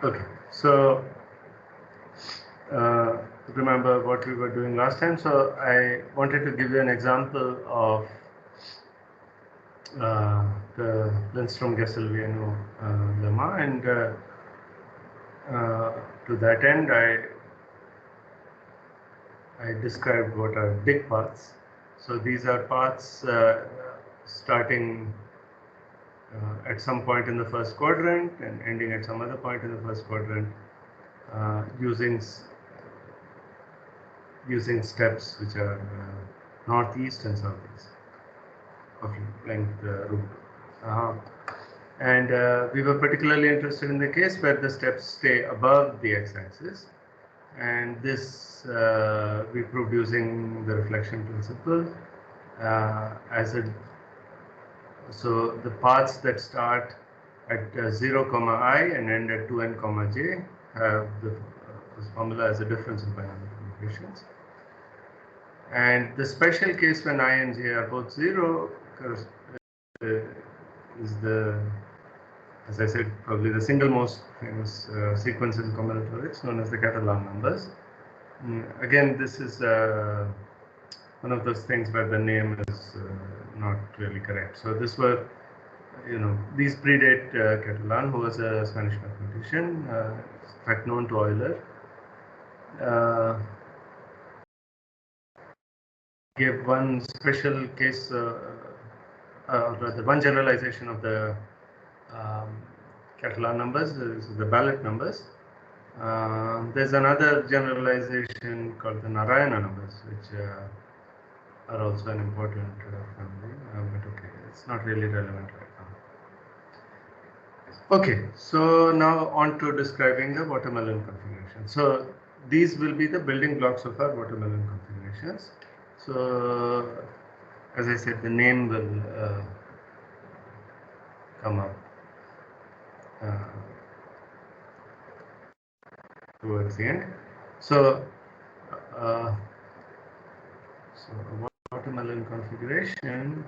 Okay, so remember what we were doing last time. So I wanted to give you an example of the Lindstrom-Gesell-Vienno lemma, and to that end, I described what are dig paths. So these are paths starting at some point in the first quadrant and ending at some other point in the first quadrant, using steps which are northeast and southeast of length route. And we were particularly interested in the case where the steps stay above the x-axis, and this we proved using the reflection principle so the paths that start at 0, I and end at 2n, j have this formula as a difference in binomial coefficients. And the special case when I and j are both 0 is as I said, probably the single most famous sequence in combinatorics, known as the Catalan numbers. Again, this is one of those things where the name is not really correct. So these these predate Catalan, who was a Spanish mathematician, in fact known to Euler. Gave one special case, rather one generalization of the Catalan numbers, the Ballet numbers. There's another generalization called the Narayana numbers, which are also an important family, but okay, it's not really relevant right now. Okay, so now on to describing the watermelon configuration. So these will be the building blocks of our watermelon configurations. So as I said, the name will come up towards the end. So a watermelon configuration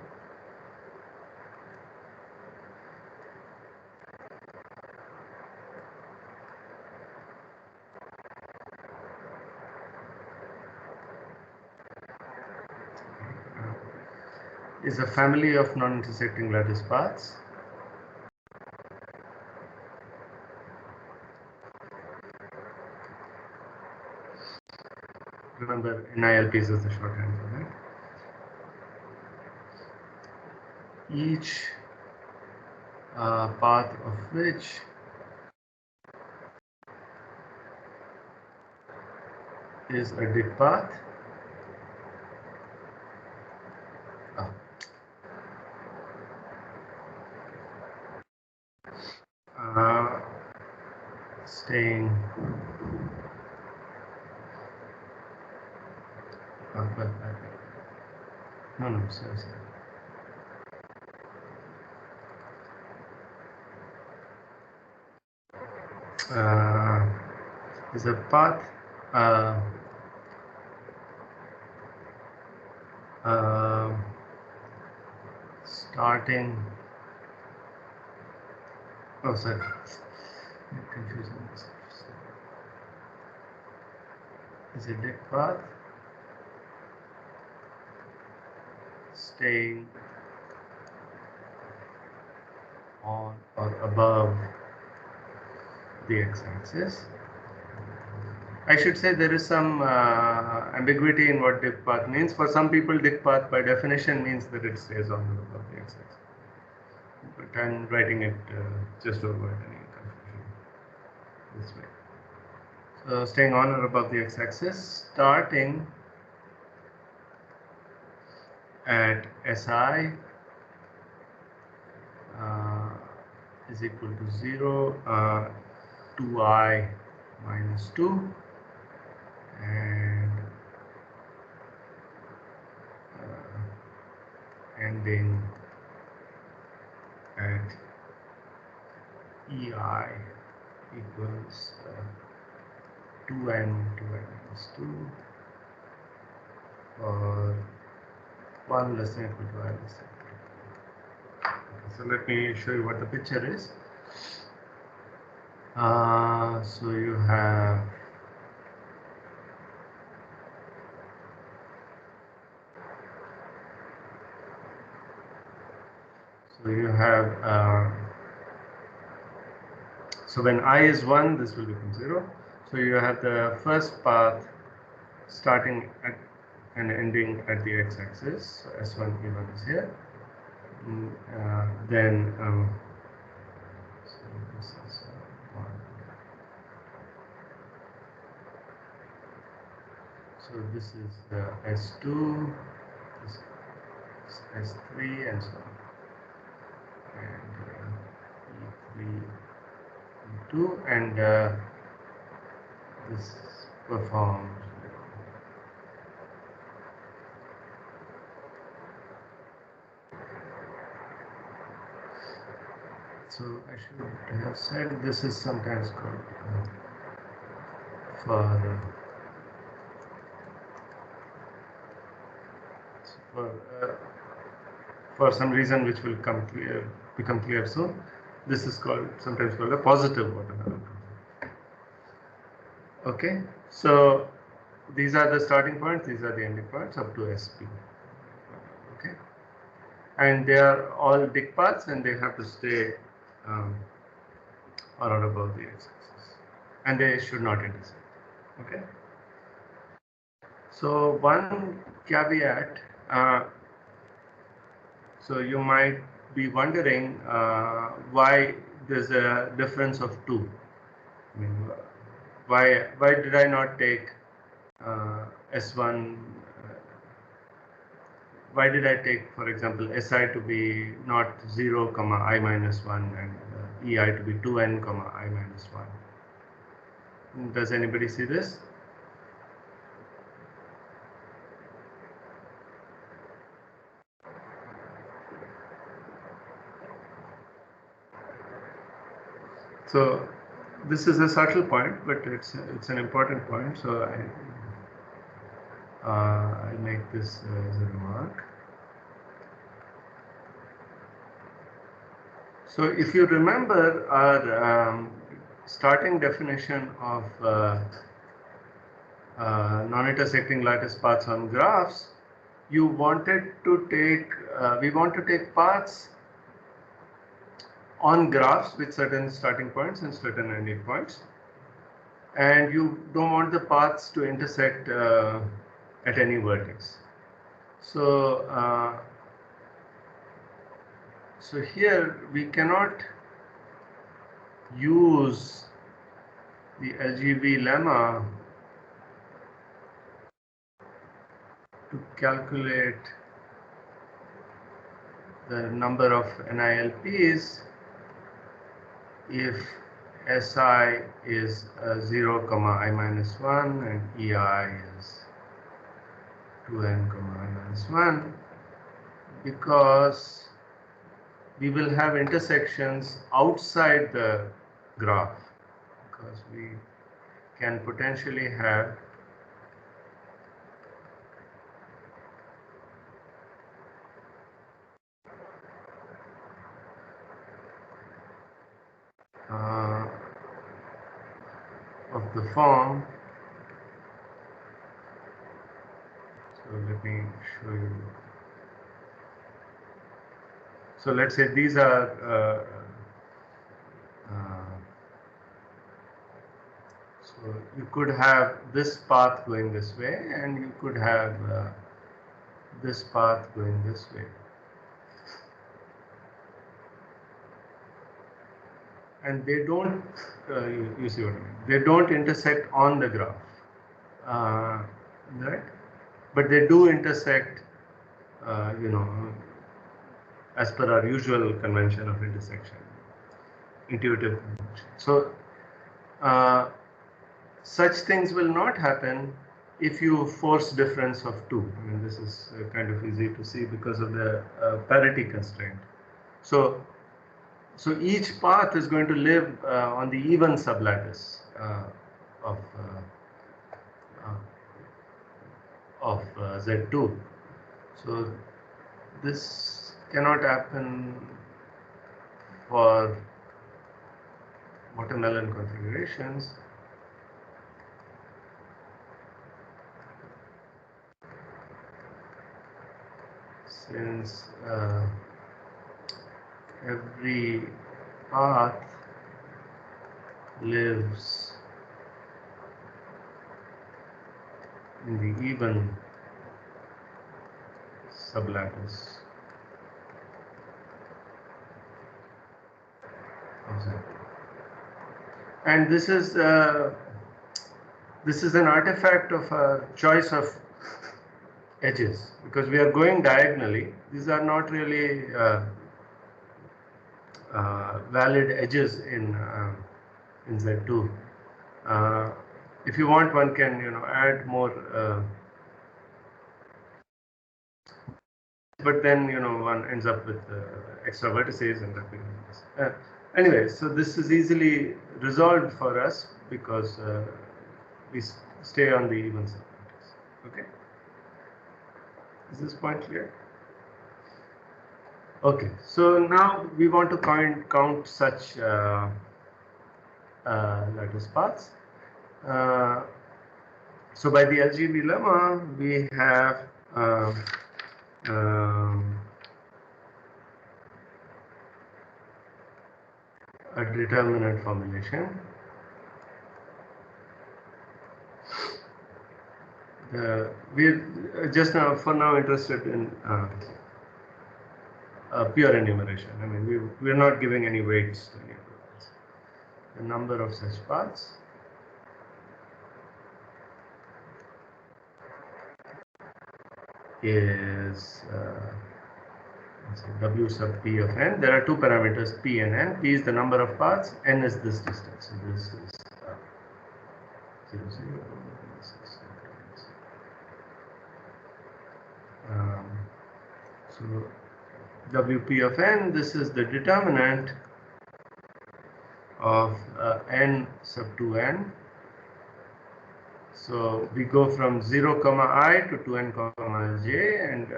is a family of non-intersecting lattice paths Remember, NILPs is the shorthand for that. Each path of which is a dig path. Staying no, sorry. Is a path starting. Oh, sorry. I'm confusing myself. Is a dig path staying on or above the x-axis. I should say there is some ambiguity in what dig path means. For some people, dig path by definition means that it stays on or above the x-axis. But I'm writing it just to avoid any confusion this way. So staying on or above the x-axis, starting at SI is equal to 0, 2i minus 2, and ending at EI equals 2n minus 2 or 1 less than or equal to I less than. So let me show you what the picture is. So you have so when I is 1, this will become 0. So you have the first path starting at and ending at the x-axis. So S1, E1 is here. Then so this is 1. So this is S2, this is S3, and so on. And E3, E2, and this performs. So I should have said this is sometimes called for some reason which will become clear soon. This is sometimes called a positive watermelon. Okay, so these are the starting points, these are the ending points up to SP. Okay, and they are all dict paths, and they have to stay on or above the x-axis, and they should not intersect. Okay, so one caveat. So you might be wondering why there's a difference of 2. I mean, why did I not take S1? Why did I take, for example, SI to be not 0, I minus 1, and EI to be 2n, I minus 1? Does anybody see this? So this is a subtle point, but it's an important point. So I make this as a remark. So if you remember our starting definition of non-intersecting lattice paths on graphs, you wanted to take, we want to take paths on graphs with certain starting points and certain ending points, and you don't want the paths to intersect at any vertex. So so here we cannot use the LGV lemma to calculate the number of NILPs if SI is 0, I minus 1, and EI is 2n, I minus 1, because we will have intersections outside the graph, because we can potentially have of the form. So let me show you. So let's say these are so you could have this path going this way, and you could have this path going this way. And they don't, you see what I mean, they don't intersect on the graph, right? But they do intersect, as per our usual convention of intersection, intuitive convention. So such things will not happen if you force difference of 2. I mean, this is kind of easy to see because of the parity constraint. So each path is going to live on the even sublattice of Z2. So this cannot happen for watermelon configurations, since every path lives in the even sublattice of Z. And this is an artifact of a choice of edges, because we are going diagonally. These are not really valid edges in Z2. If you want, one can add more, but then one ends up with extra vertices and that becomes. Anyway, so this is easily resolved for us because we stay on the even sublattice. Okay. Is this point clear? Okay, so now we want to count such lattice paths. So by the LGB lemma, we have a determinant formulation. We're just now, for now, interested in pure enumeration. I mean, we're not giving any weights to any of those. The number of such paths is W sub P of n. There are two parameters, P and n. P is the number of paths, n is this distance. So this is 0, 0, 6, 7, so Wp of n, this is the determinant of n sub 2n. So we go from 0 comma I to 2n comma j, and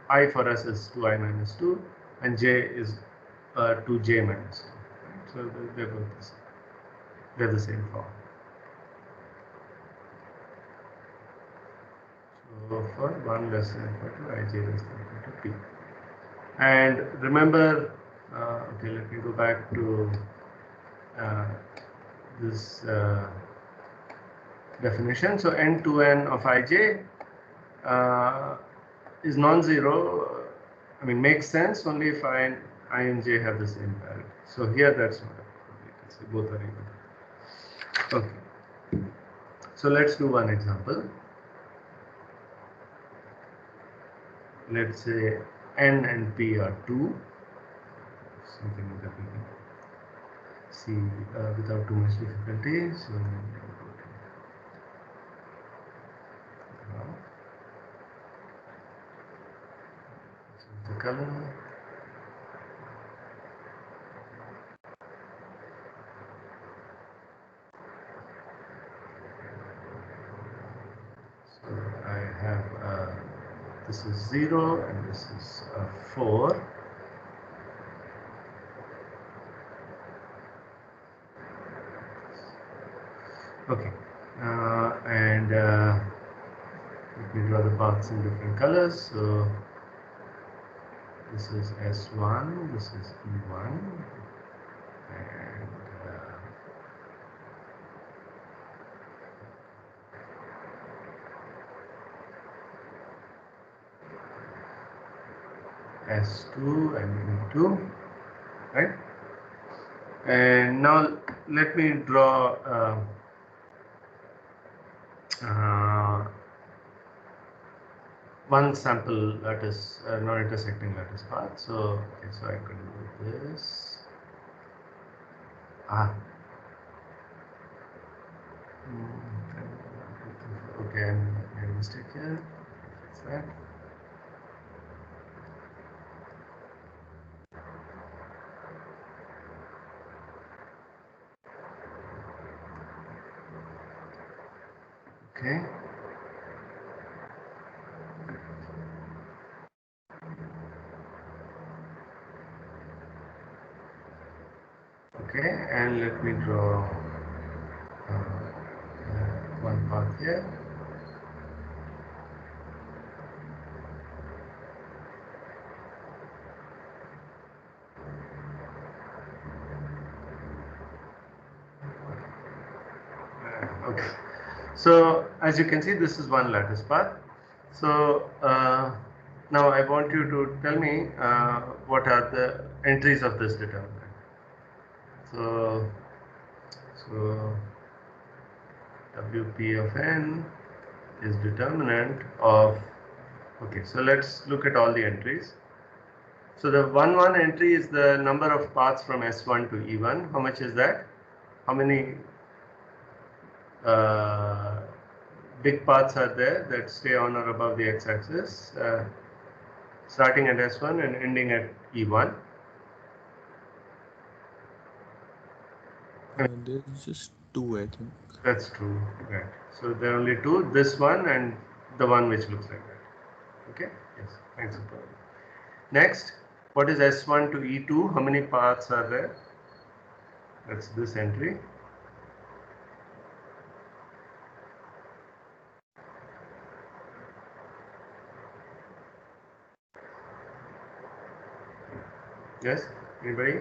I for us is 2i minus 2, and j is 2j minus 2. Right? So they're both the same. They're the same form. So for 1 less than equal to ij less than equal to p. And remember, okay, let me go back to this definition. So n2n of ij is non-zero. I mean, makes sense only if I and j have the same parity. So here that's not a problem. You can say both are even. Okay. So let's do one example. Let's say n and p are 2. Something that we can see without too much difficulty. So the color. So I have this is 0 and this is 4. Okay, and let me draw the paths in different colors. So this is S1, this is E1, and S2 and E2, right? And now let me draw one sample lattice, non-intersecting lattice path. So, okay, so I can do this. Okay, I made a mistake here. Fix that. Okay. Okay, and let me draw one path here. Okay, so as you can see, this is one lattice path. So now I want you to tell me what are the entries of this determinant. So, so WP of n is determinant of, okay, so let's look at all the entries. So the 1 entry is the number of paths from S1 to E1. How much is that? How many big paths are there that stay on or above the x-axis, starting at S1 and ending at E1? There's just 2, I think. That's true, right. So there are only 2, this one and the one which looks like that. Okay, yes, thanks. Next, what is S1 to E2? How many paths are there? That's this entry. Yes, anybody?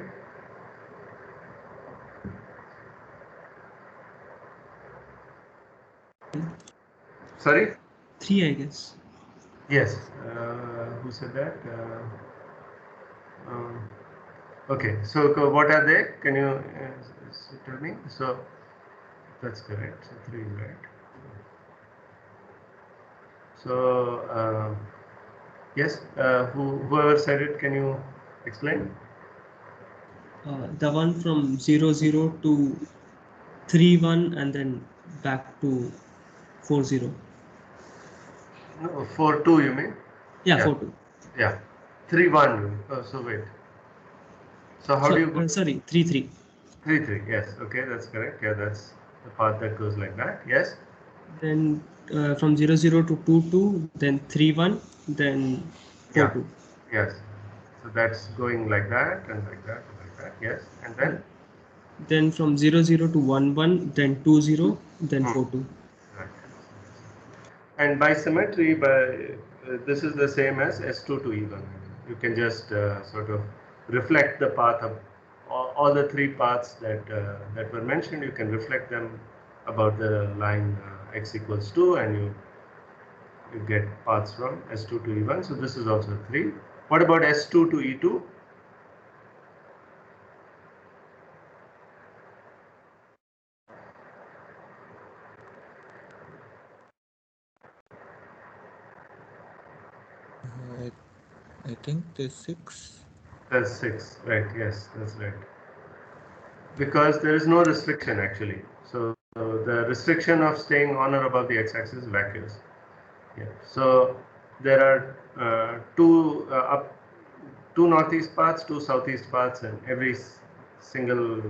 Sorry? 3, I guess. Yes. Who said that? Okay, so what are they? Can you tell me? So that's correct. So 3 is right. So yes, whoever said it, can you explain? The one from 0, 0 to 3, 1 and then back to 4, 0. No, 4, 2 you mean? Yeah, 4, 2. Yeah. 3, 1. So wait. So how do you go? Sorry, 3, 3. 3, 3. Yes. Okay, that's correct. Yeah, that's the path that goes like that. Yes. Then from 0, 0 to 2, 2, then 3, 1, then 4, Yeah. 2. Yes. So that's going like that and like that and like that. Yes. And then? Then from 0, 0 to 1, 1, then 2, 0, then 4, 2. Right. And by symmetry, this is the same as S2 to E1. You can just sort of reflect the path of all the 3 paths that were mentioned. You can reflect them about the line x equals 2, and you get paths from S2 to E1. So this is also 3. What about S2 to E2? I think there's 6. That's 6, right? Yes, that's right. Because there is no restriction actually. So the restriction of staying on or above the x-axis is vacuous. Yeah. So there are two northeast paths, 2 southeast paths, and every single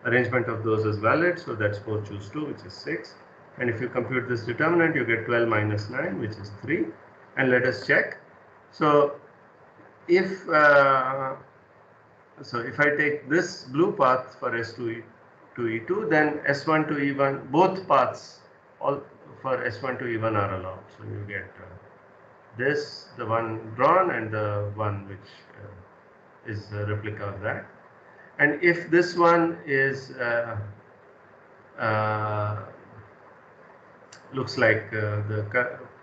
arrangement of those is valid. So that's 4 choose 2, which is 6. And if you compute this determinant, you get 12 minus 9, which is 3. And let us check. So if I take this blue path for S2 to E2, then S1 to E1, both paths all for S1 to E1 are allowed. So you get this, the one drawn, and the one which is a replica of that. And if this one is looks like the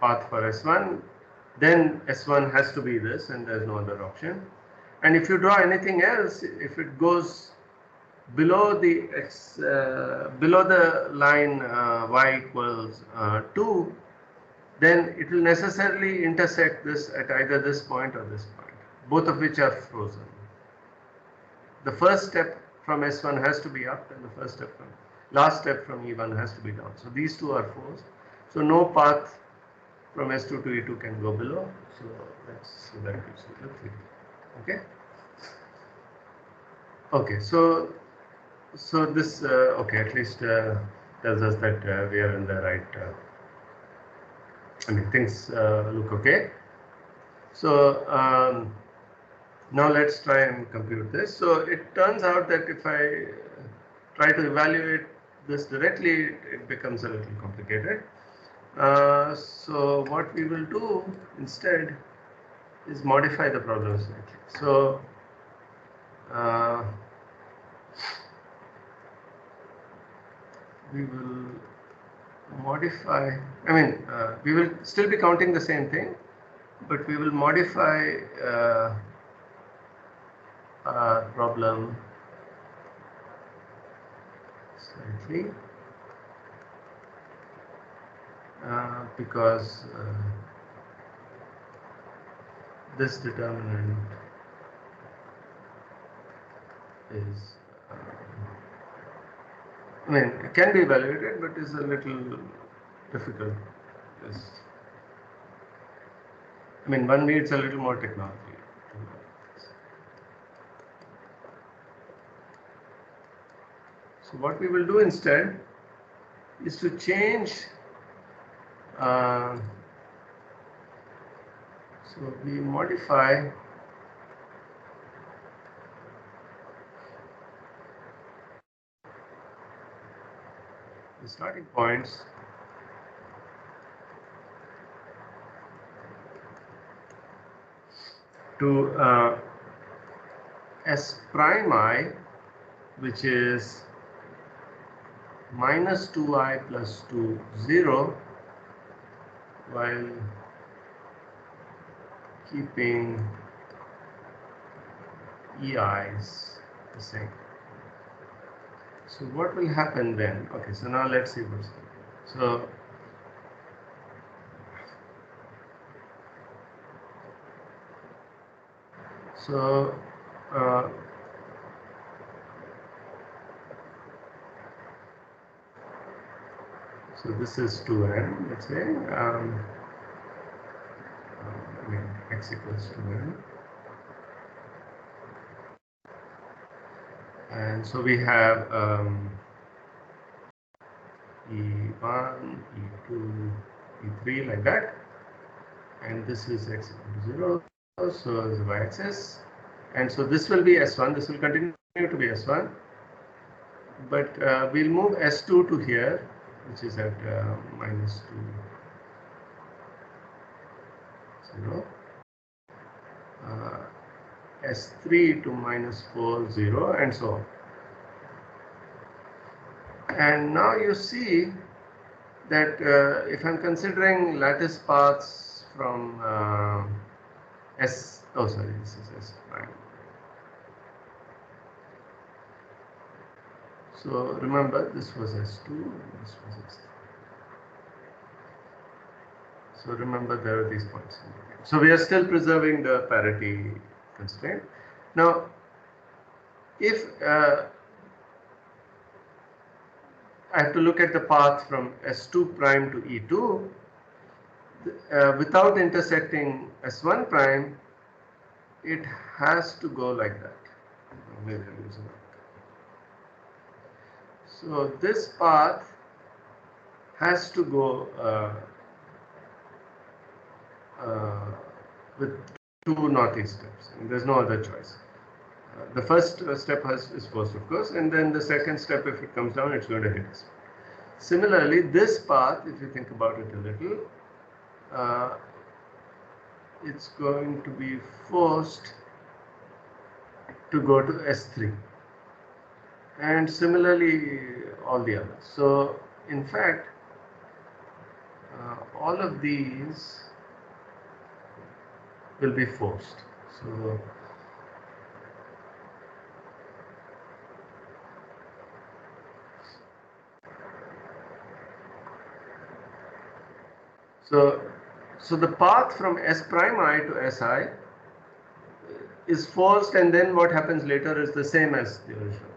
path for S1, then S1 has to be this, and there's no other option. And if you draw anything else, if it goes below the below the line y equals 2, then it will necessarily intersect this at either this point or this point, both of which are frozen. The first step from S1 has to be up, and the last step from E1 has to be down. So these two are forced. So no path from S2 to E2 can go below. So that gives you the 3. Okay. Okay. So this okay, at least tells us that we are in the right. I mean, things look okay. So Now let's try and compute this. So it turns out that if I try to evaluate this directly, it becomes a little complicated. So what we will do instead is modify the problem slightly. So we will modify, we will still be counting the same thing, but we will modify our problem slightly because this determinant is, it can be evaluated, but is a little difficult. Yes. One needs a little more technology. So what we will do instead is to change. So we modify the starting points to S prime I, which is minus 2I plus 2, 0, while keeping EIs the same. So what will happen then? Okay, so now let's see what's happening. So this is 2n, let's say, x equals 2n. And so we have E1, E2, E3 like that. And this is x equal to 0, so is the y-axis. And so this will be S1, this will continue to be S1. But we'll move S2 to here, which is at minus 2, 0. S3 to minus 4, 0, and so on. And now you see that if I'm considering lattice paths from this is S prime. So remember, this was S2, this was S3. So remember, there are these points. So we are still preserving the parity constraint. Now, if I have to look at the path from S2 prime to E2 without intersecting S1 prime, it has to go like that. Maybe I'm using it. So this path has to go with 2 northeast steps, and there's no other choice. The first step is forced, of course, and then the second step, if it comes down, it's going to hit us. Similarly, this path, if you think about it a little, it's going to be forced to go to S3. And similarly, all the others. So, in fact, all of these will be forced. So the path from S prime I to Si is forced, and then what happens later is the same as the original.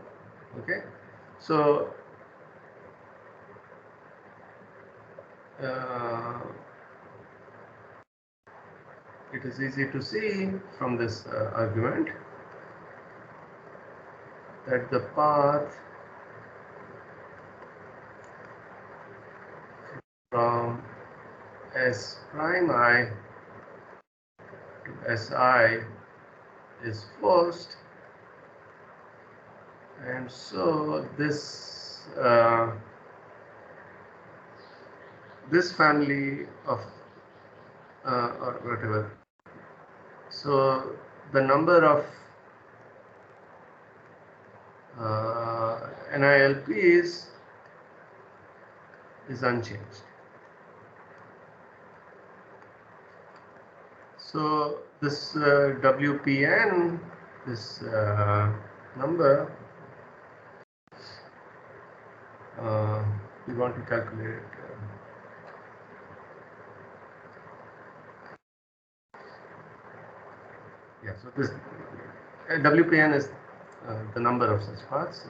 Okay, so it is easy to see from this argument that the path from S prime I to Si is forced, and so this this family of or whatever. So the number of NILPs is unchanged. So this WPN, this number, we want to calculate. Yeah, so this WPN is the number of such paths.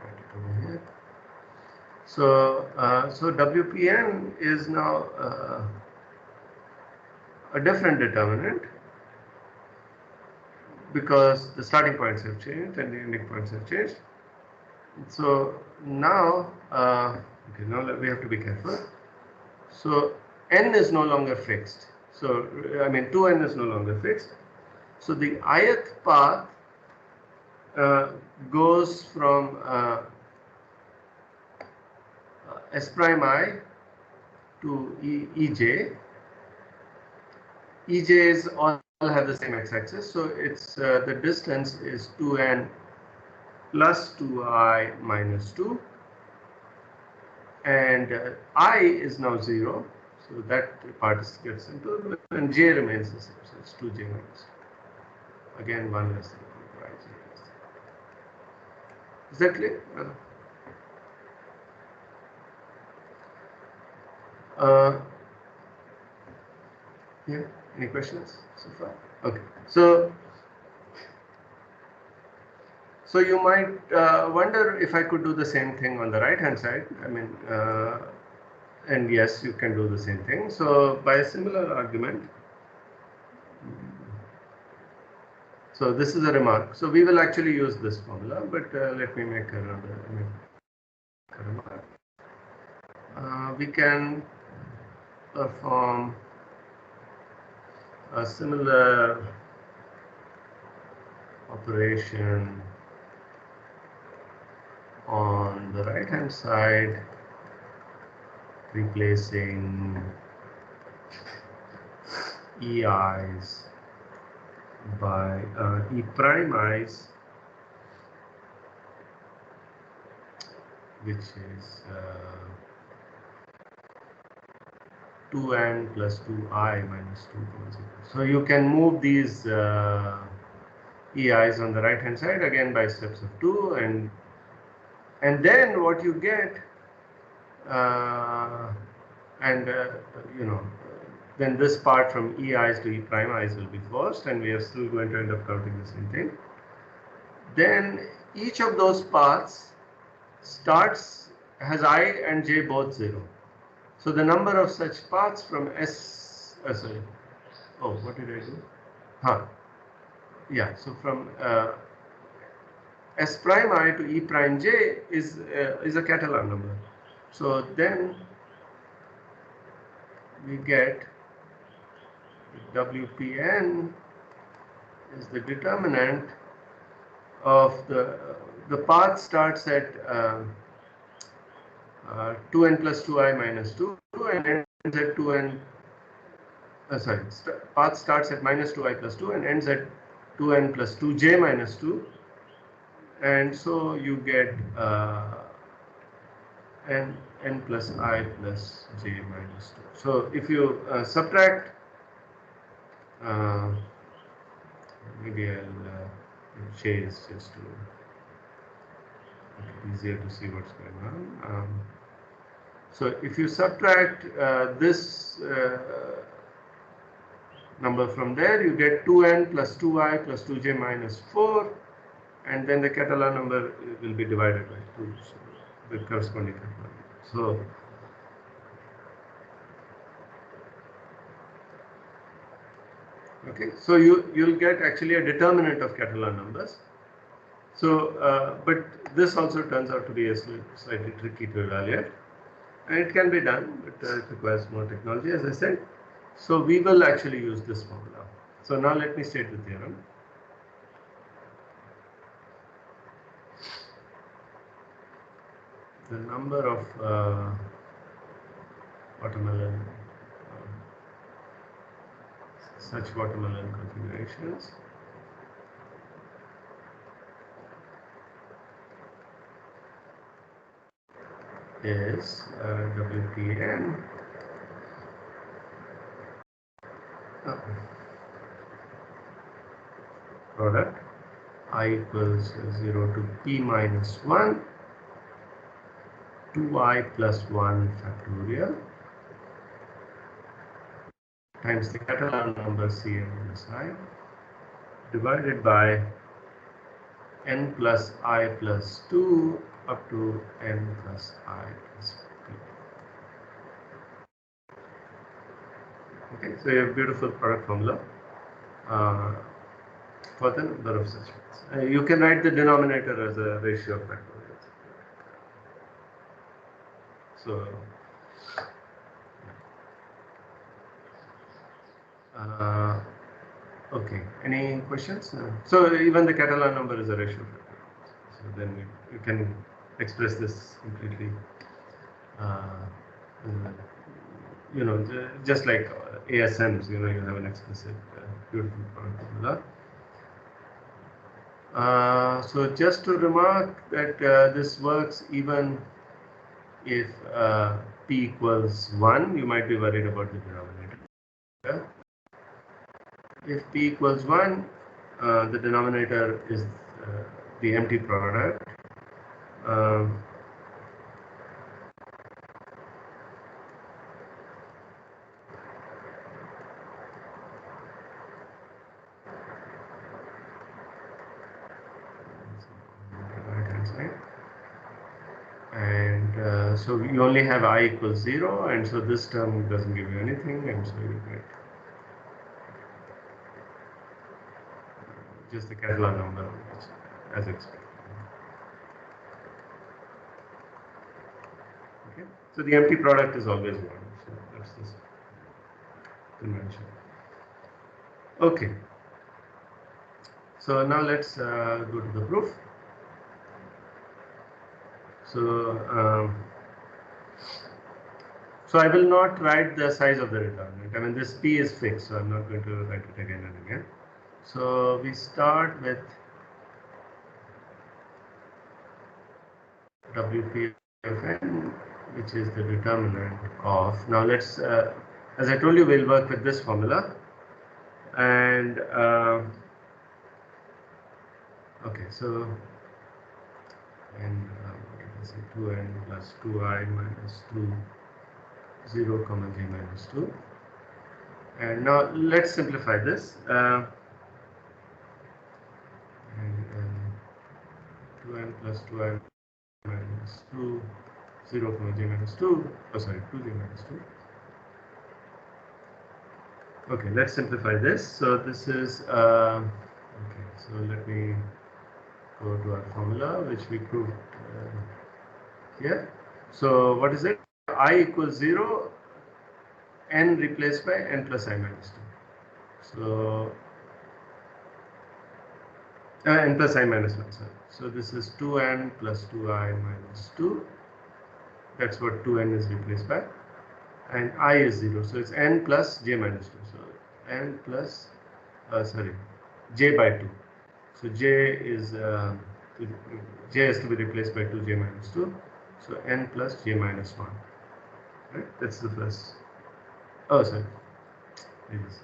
Write it over here. So, so WPN is now a different determinant because the starting points have changed and the ending points have changed. So now, okay, now we have to be careful. So n is no longer fixed. So I mean 2n is no longer fixed. So the ith path goes from S prime I to EJ. EJ's all have the same x-axis, so it's the distance is 2n plus 2I minus 2, and I is now 0, so that part gets simple, and j remains the same, so it's 2j minus 2. Again, 1 less than equal to I, j less than. Is that clear? Yeah, any questions so far? Okay, so you might wonder if I could do the same thing on the right hand side. I mean, and yes, you can do the same thing. So by a similar argument, so this is a remark. So we will actually use this formula, but let me make another remark. We can perform a similar operation on the right hand side, replacing EI's by E prime I's, which is 2n plus 2I minus 2. So you can move these EI's on the right hand side again by steps of 2, and then what you get, you know, then this part from EI's to E prime I's will be forced, and we are still going to end up counting the same thing. Then each of those paths has I and j both 0. So the number of such paths from what did I do? Yeah, so from S prime I to E prime j is a Catalan number. So then we get WPN is the determinant of the path starts at 2n plus 2I minus 2 and ends at 2n. Path starts at minus 2I plus 2 and ends at 2n plus 2j minus 2, and so you get n plus I plus j minus 2. So if you subtract, maybe I'll chase just to make it easier to see what's going on. So if you subtract this number from there, you get 2n plus 2I plus 2j minus 4, and then the Catalan number will be divided by 2, so the corresponding Catalan number. So okay, so you'll get actually a determinant of Catalan numbers. So but this also turns out to be a slightly tricky to evaluate, and it can be done, but it requires more technology, as I said. So we will actually use this formula. So now let me state the theorem. The number of watermelon, such watermelon configurations is WPN product I equals 0 to P minus 1 2I plus 1 factorial times the Catalan number Cn plus I divided by n plus I plus 2 up to n plus I plus P. Okay, so you have a beautiful product formula for the number of such ones. You can write the denominator as a ratio of factorials. So, okay, any questions? So even the Catalan number is a ratio of factorials. So then you can express this completely, you know, just like ASMs, you know, you have an explicit beautiful product formula. So just to remark that this works even if P equals 1, you might be worried about the denominator. If P equals 1, the denominator is the empty product. And so you only have I equals 0, and so this term doesn't give you anything, and so you get just the Catalan number as expected. Okay, so the empty product is always 1, so that's this convention. Okay, so now let's go to the proof. So so I will not write the size of the determinant. I mean, this P is fixed, so I'm not going to write it again and again. So we start with WP of n, which is the determinant of. Now let's, as I told you, we'll work with this formula. And okay, so n, what did I say? 2n plus 2I minus 2, 0 comma j minus 2. And now let's simplify this. And 2n plus 2i minus 2, 0 comma j minus 2, oh sorry, 2j minus 2. Okay, let's simplify this. So this is, okay, so let me go to our formula, which we proved here. So what is it? I equals 0, n replaced by n plus I minus 2. So n plus I minus 1, sorry. So this is 2n plus 2i minus 2. That's what 2n is replaced by. And I is 0. So it's n plus j minus 2. So n plus, sorry, j by 2. So j is, j has to be replaced by 2j minus 2. So n plus j minus 1. Right? That's the first. Oh, sorry.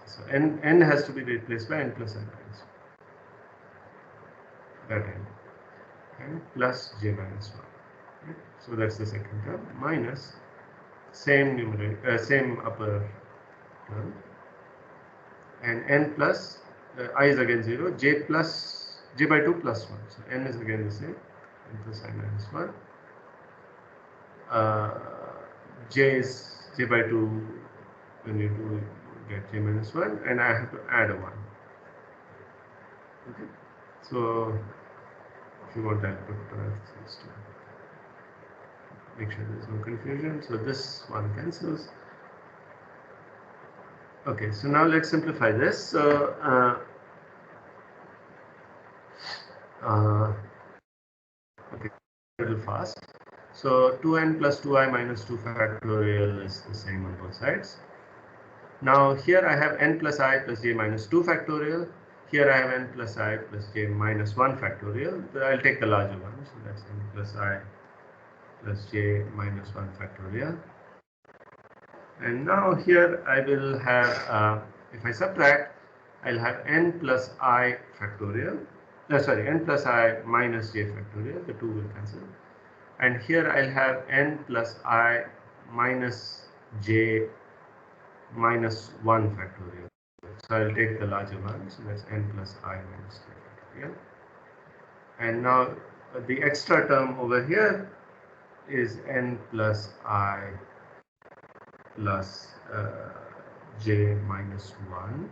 So n has to be replaced by n plus I minus 1. That n plus j minus 1. Right? So that's the second term minus same numerator, same upper term, and n plus I is again 0, j plus j by 2 plus 1. So n is again the same, n plus I minus 1. J is j by 2 when you do get j minus 1, and I have to add a 1. Okay, so if you want, I'll put parentheses to make sure there's no confusion. So this one cancels. Okay, so now let's simplify this. So okay, a little fast. So 2n plus 2i minus 2 factorial is the same on both sides. Now here I have n plus I plus j minus 2 factorial. Here I have n plus I plus j minus 1 factorial. I'll take the larger one. So that's n plus I plus j minus 1 factorial. And now here I will have, if I subtract, I'll have n plus I factorial. Sorry, n plus I minus j factorial. The 2 will cancel. And here I'll have n plus I minus j minus 1 factorial. So I'll take the larger one. So that's n plus I minus j factorial. And now the extra term over here is n plus I plus j minus 1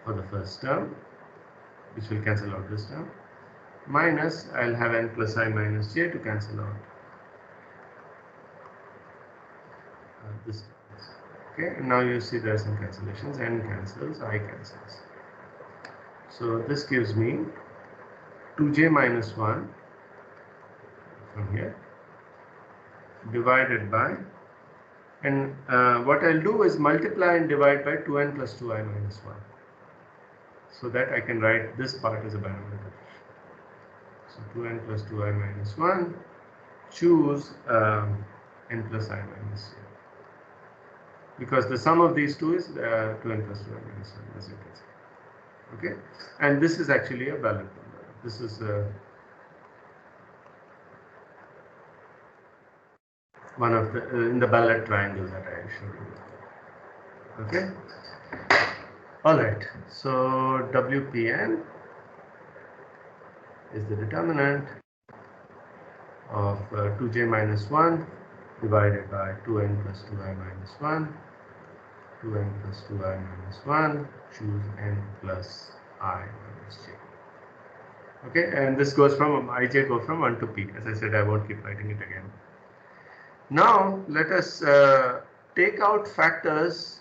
for the first term, which will cancel out this term, minus I'll have n plus I minus j to cancel out this. Okay, and now you see there are some cancellations. N cancels, I cancels. So this gives me 2j minus 1 from here divided by, and what I'll do is multiply and divide by 2n plus 2i minus 1, so that I can write this part as a binomial coefficient. So 2n plus 2i minus 1, choose n plus I minus j, because the sum of these two is 2n plus 2i minus 1, as you can see. Okay, and this is actually a valid number. This is one of the in the ballot triangle that I showed you. Okay. All right. So WPN is the determinant of 2j minus 1 divided by 2n plus 2i minus 1, 2n plus 2i minus 1, choose n plus I minus j. Okay, and this goes from ij go from 1 to p. As I said, I won't keep writing it again. Now let us take out factors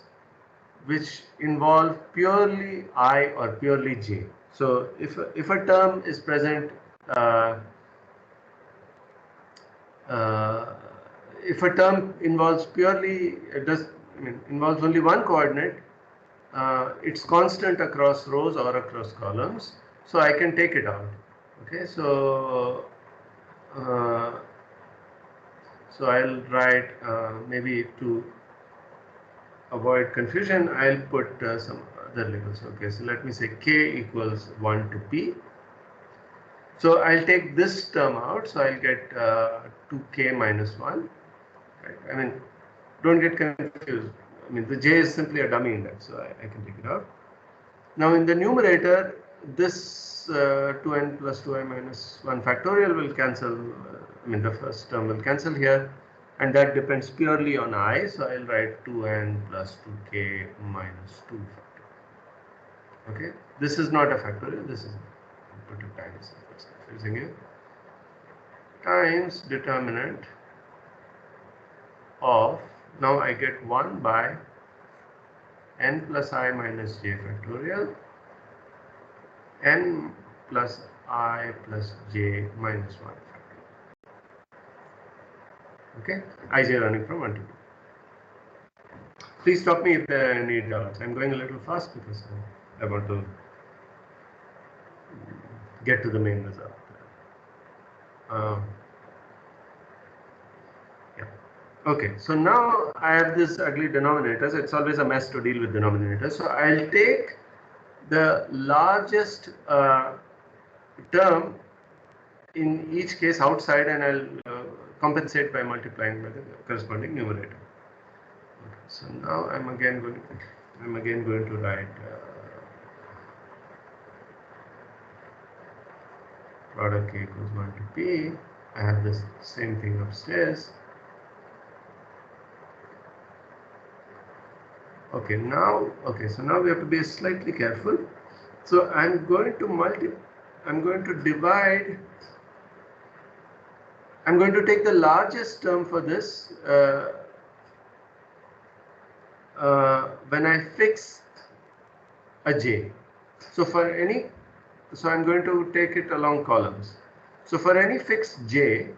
which involve purely I or purely j. So if a term is present, if a term involves purely involves only one coordinate, it's constant across rows or across columns, so I can take it out. Okay, so so I'll write maybe to avoid confusion, I'll put some other labels. Okay, so let me say k equals 1 to p. So I'll take this term out, so I'll get 2k minus 1. Right? I mean, don't get confused. I mean, the j is simply a dummy index, so I can take it out. Now in the numerator, this 2n plus 2i minus 1 factorial will cancel. I mean, the first term will cancel here, and that depends purely on I. So I'll write 2n plus 2k minus 2 factorial. Okay, this is not a factorial. This is put it times using it times determinant of, now I get 1 by n plus I minus j factorial, n plus I plus j minus 1 factorial. Okay, ij running from 1 to 2. Please stop me if there are any doubts. I'm going a little fast because I want to get to the main result. Yeah. Okay, so now I have this ugly denominator. So it's always a mess to deal with denominators. So I'll take the largest term in each case outside, and I'll compensate by multiplying by the corresponding numerator. Okay, so now I'm again going to write product k equals 1 to p. I have this same thing upstairs. Okay, so now we have to be slightly careful. So I'm going to divide. I'm going to take the largest term for this when I fix a j. So I'm going to take it along columns. So for any fixed j,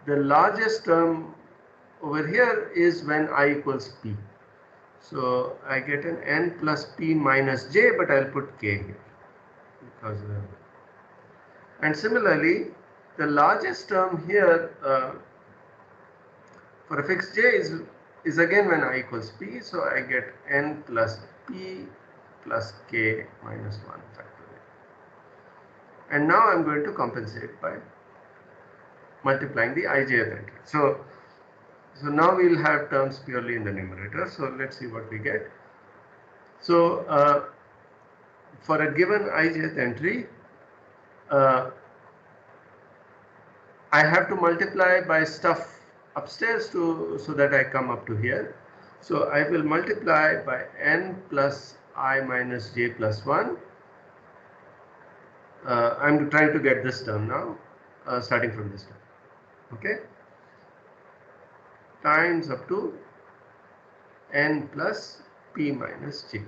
the largest term over here is when I equals p. So I get an n plus p minus j, but I'll put k here because. And similarly, the largest term here for a fixed j is again when I equals p. So I get n plus p plus k minus 1 factorial. And now I'm going to compensate by multiplying the ijth entry. So now we'll have terms purely in the numerator. So let's see what we get. So for a given ijth entry, I have to multiply by stuff upstairs so that I come up to here. So I will multiply by n plus I minus j plus 1. I'm trying to get this term now, starting from this term. Okay, times up to n plus p minus j.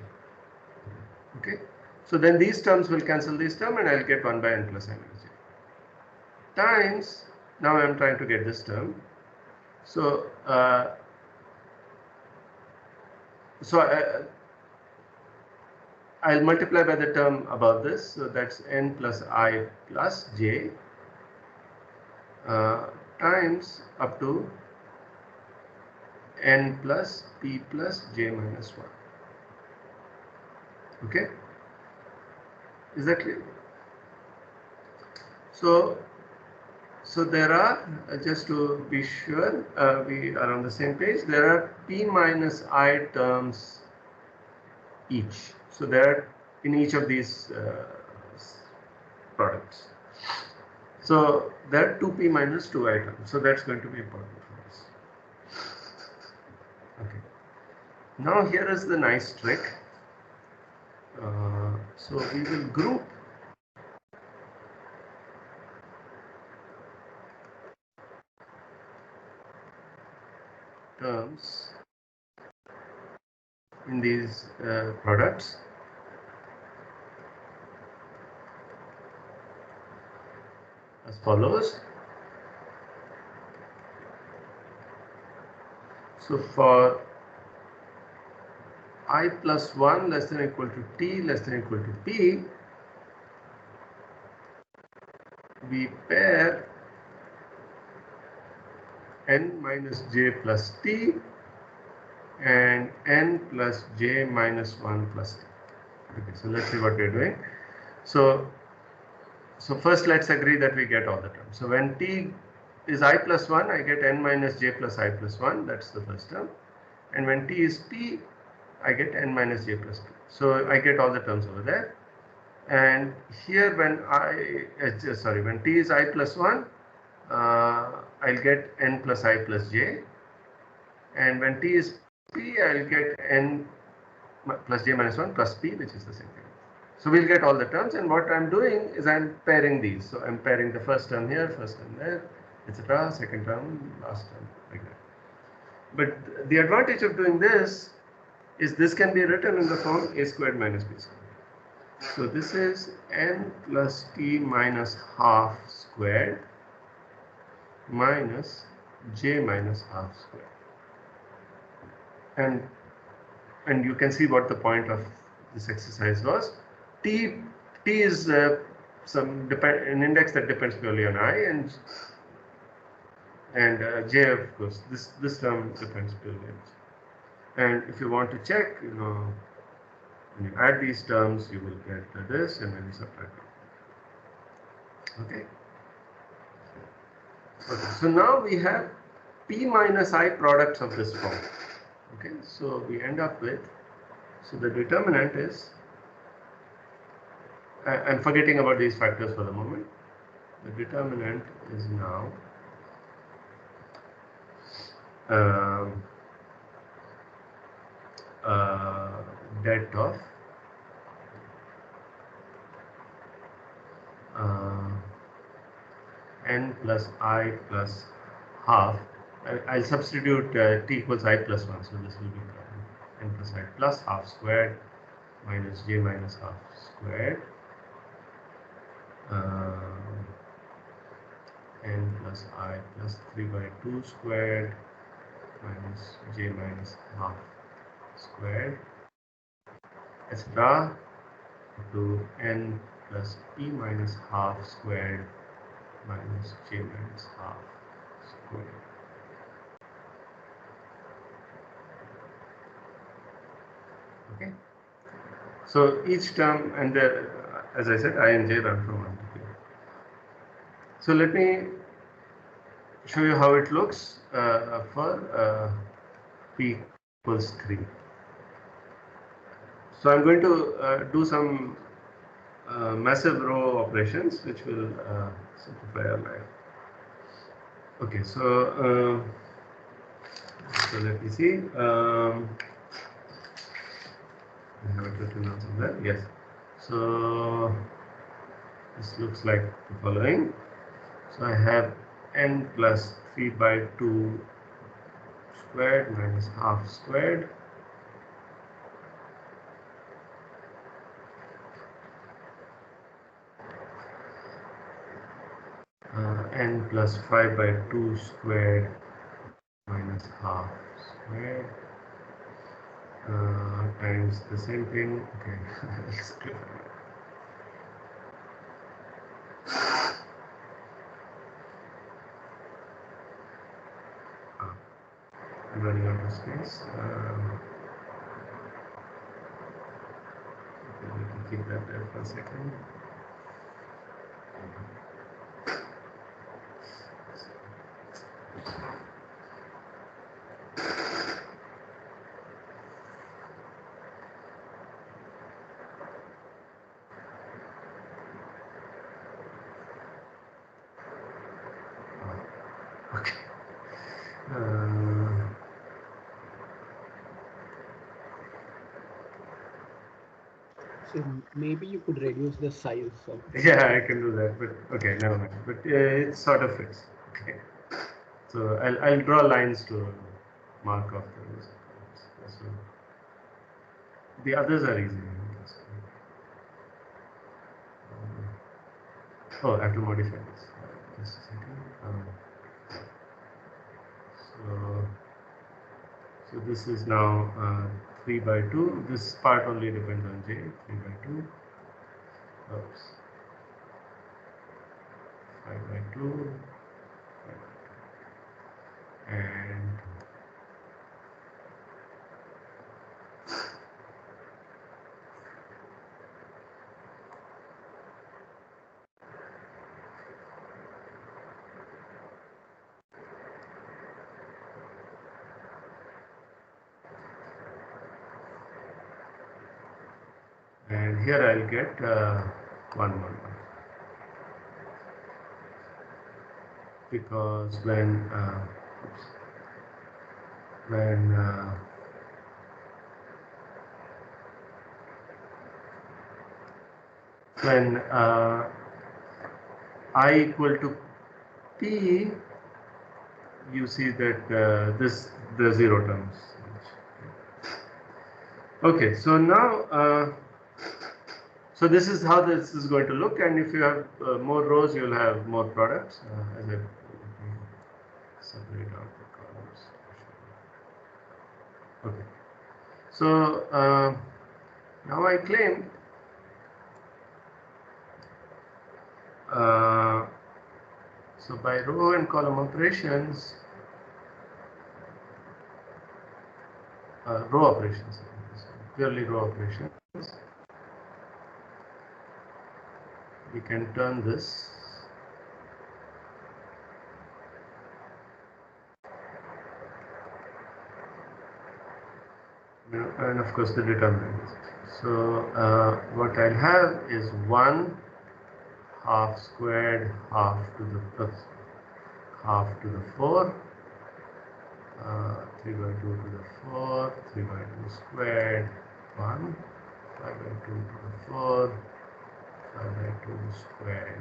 Okay, so then these terms will cancel this term and I'll get 1 by n plus I minus j times, now I'm trying to get this term. So I'll multiply by the term above this, so that's n plus I plus j times up to n plus p plus j minus 1. Okay, is that clear? So there are, just to be sure we are on the same page, there are p minus I terms each. So there are in each of these products. So there are 2p minus 2i terms. So that's going to be important for us. Okay. Now here is the nice trick. So we will group terms in these products as follows. So for I plus 1 less than or equal to t less than or equal to p, we pair n minus j plus t and n plus j minus 1 plus t. Okay, so let's see what we're doing. So first let's agree that we get all the terms. So when t is I plus 1, I get n minus j plus I plus 1, that's the first term. And when t is p, I get n minus j plus p. So I get all the terms over there. And here when when t is I plus 1, I'll get n plus I plus j. And when t is p, I'll get n plus j minus 1 plus p, which is the same thing. So we'll get all the terms, and what I'm doing is I'm pairing these. So I'm pairing the first term here, first term there, etc., second term, last term, like that. But the advantage of doing this is this can be written in the form a squared minus b squared. So this is n plus t minus half squared minus j minus half squared. And you can see what the point of this exercise was. T is an index that depends purely on I, and j, of course, this term depends purely on j. And if you want to check, when you add these terms, you will get this, and then you subtract it. Okay. Okay. So now we have p minus I products of this form. Okay. So we end up with, so the determinant is, I'm forgetting about these factors for the moment. The determinant is now det of n plus I plus half. I'll substitute t equals I plus 1, so this will be n plus I plus half squared minus j minus half squared n plus I plus 3 by 2 squared minus j minus half squared, etc. to n plus e minus half squared minus j minus half squared. Okay. So each term, and there, as I said, I and j run from 1 to 3. So let me show you how it looks for p equals 3. So I'm going to do some massive row operations which will simplify our life. Okay, so let me see. I have it written down somewhere. Yes. So this looks like the following. So I have n plus 3 by 2 squared minus half squared n plus 5 by 2 squared minus half squared times the same thing. Okay, let's clarify that. I'm running out of space. Okay, we can keep that there for a second. Okay. So maybe you could reduce the size of. Yeah, I can do that, but okay, never mind. But it sort of fits. Okay. So I'll draw lines to mark off those. So the others are easy. Oh, I have to modify this. Just a second. So this is now 3 by 2. This part only depends on j. 3 by 2. Oops. 5 by 2. 5 by 2. And here I'll get 1 1 1. Because when I equal to p, you see that the 0 terms. Okay, so now so this is how this is going to look, and if you have more rows, you'll have more products. As I separate out the columns. Okay, so now I claim so by row and column operations, row operations, purely row operations, we can turn this and of course the determinant. So what I'll have is 1 half squared half to the 4, 3 by 2 to the 4, 3 by 2 squared 1, 5 by 2 to the 4, 5 by 2 squared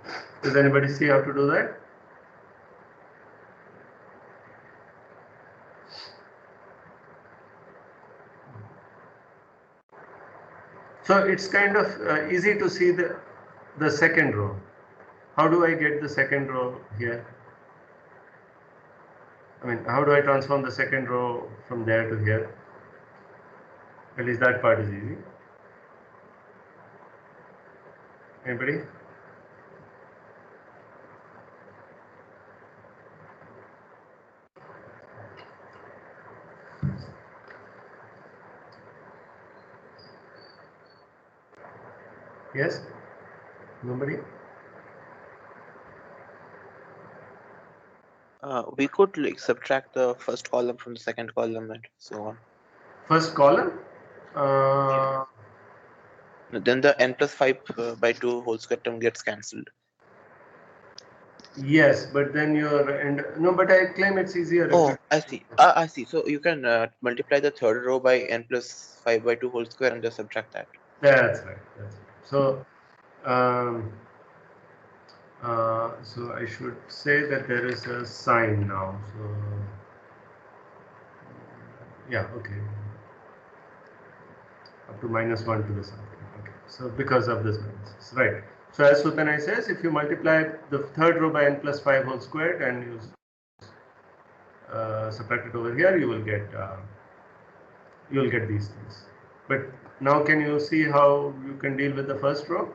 1. Does anybody see how to do that? So it's kind of easy to see the second row. How do I get the second row here? I mean, how do I transform the second row from there to here? At least that part is easy. Anybody? Yes? Nobody? We could like subtract the first column from the second column and so on. First column? Then the n plus 5 by 2 whole square term gets cancelled. Yes, but then no, but I claim it's easier. Oh, I see. I see. So you can multiply the third row by n plus 5 by 2 whole square and just subtract that. That's right. That's right. So, so I should say that there is a sign now. So, yeah, okay. Up to -1 to the something. Okay. So because of this minus, right. So as Sutanai says, if you multiply the third row by n plus 5 whole squared and you subtract it over here, you will get these things. But now can you see how you can deal with the first row?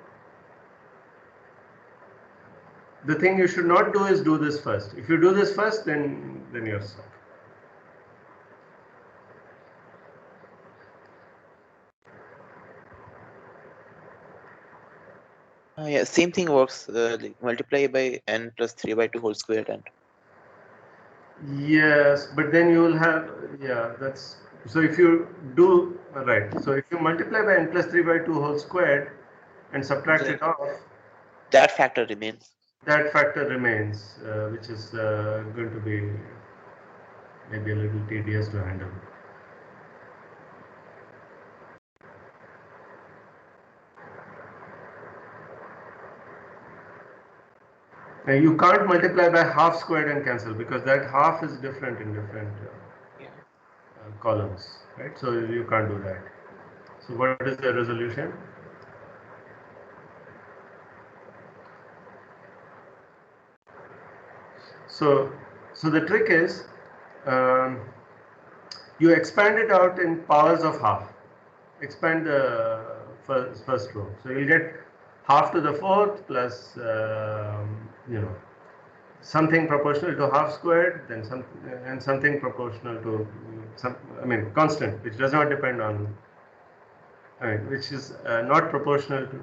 The thing you should not do is do this first. If you do this first, then you're stuck. Yeah, same thing works. Like multiply by n plus 3 by 2 whole squared and. Yes, but then you will have, yeah, that's, so if you do, right, so if you multiply by n plus 3 by 2 whole squared and subtract it off, that factor remains. that factor remains, which is going to be maybe a little tedious to handle. And you can't multiply by half squared and cancel because that half is different in different columns, right? So you can't do that. So what is the resolution? So the trick is you expand it out in powers of half. Expand the first row. So you'll get half to the fourth plus something proportional to half squared, then something proportional to constant, which does not depend on, which is not proportional to,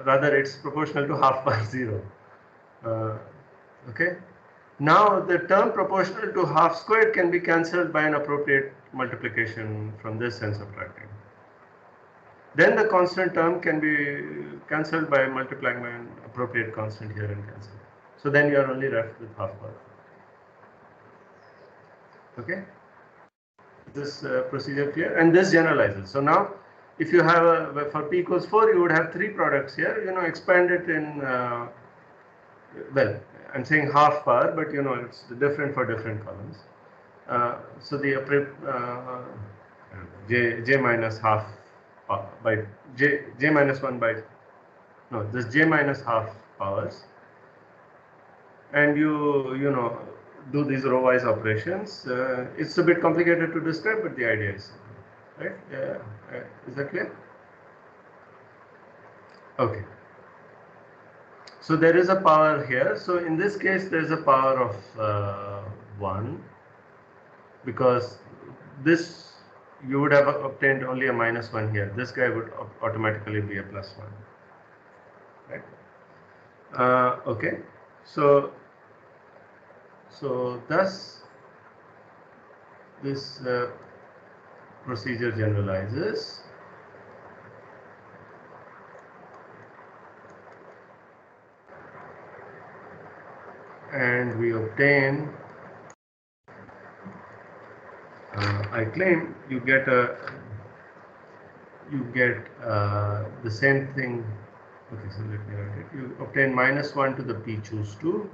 rather it's proportional to half power 0. Okay. Now the term proportional to half squared can be cancelled by an appropriate multiplication from this and subtracting. Then the constant term can be cancelled by multiplying by an appropriate constant here and cancel. So then you are only left with half power. Okay. This procedure clear? And this generalizes. So now if you have for p equals 4, you would have 3 products here. Expand it in, well, I'm saying half power, but it's different for different columns. So the j minus half by j minus 1 by, no, this j minus half powers, and you do these row-wise operations. It's a bit complicated to describe, but the idea is right. Is that clear? Okay. So there is a power here. So in this case, there is a power of 1, because this you would have obtained only a -1 here. This guy would automatically be a +1. Right? Okay. So thus this procedure generalizes. And we obtain, I claim you get the same thing. Okay, so let me write it. You obtain -1 to the p choose 2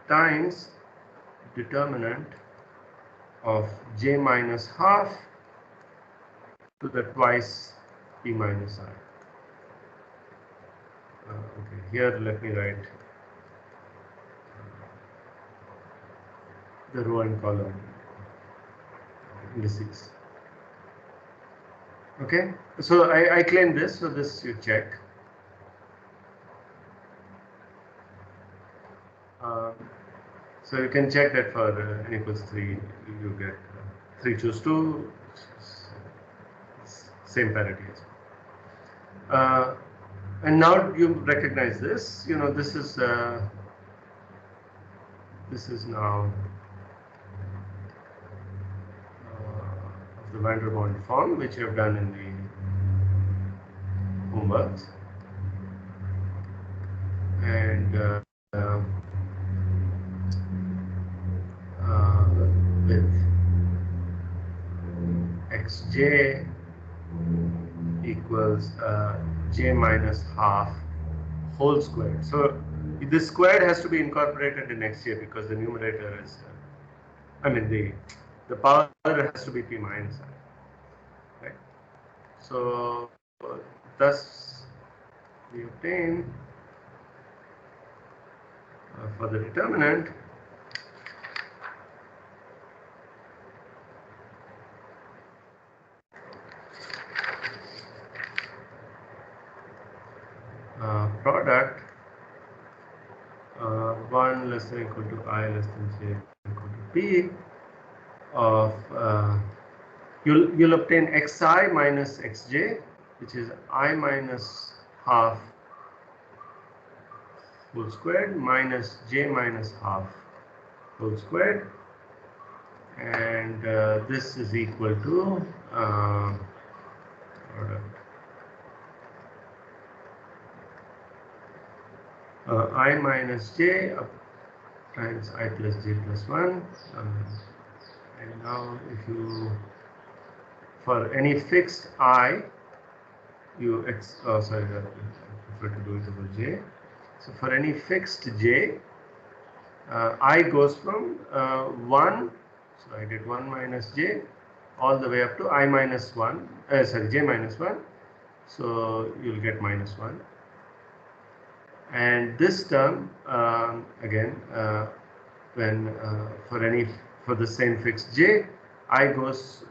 times determinant of j minus half to the twice p minus I. Okay, here let me write the row and column indices. Okay, so I claim this, so this you check. So you can check that for n equals 3, you get 3 choose 2, same parity as well. And now you recognize this, you know, this is now of the Wonderbond form, which you have done in the homeworks. And with xj equals j minus half whole squared. So this squared has to be incorporated in xj because the numerator is, the power has to be p minus I, right? So thus we obtain for the determinant product 1 less than equal to I less than j equal to p of you'll obtain xi minus xj, which is I minus half whole squared minus j minus half whole squared, and this is equal to product I minus j times I plus j plus 1, and now if you, for any fixed I, you sorry, I prefer to do it over j. So for any fixed j, I goes from 1, so I get 1 minus j all the way up to I minus 1, j minus 1, so you'll get minus 1. And this term again, when for the same fixed j, I goes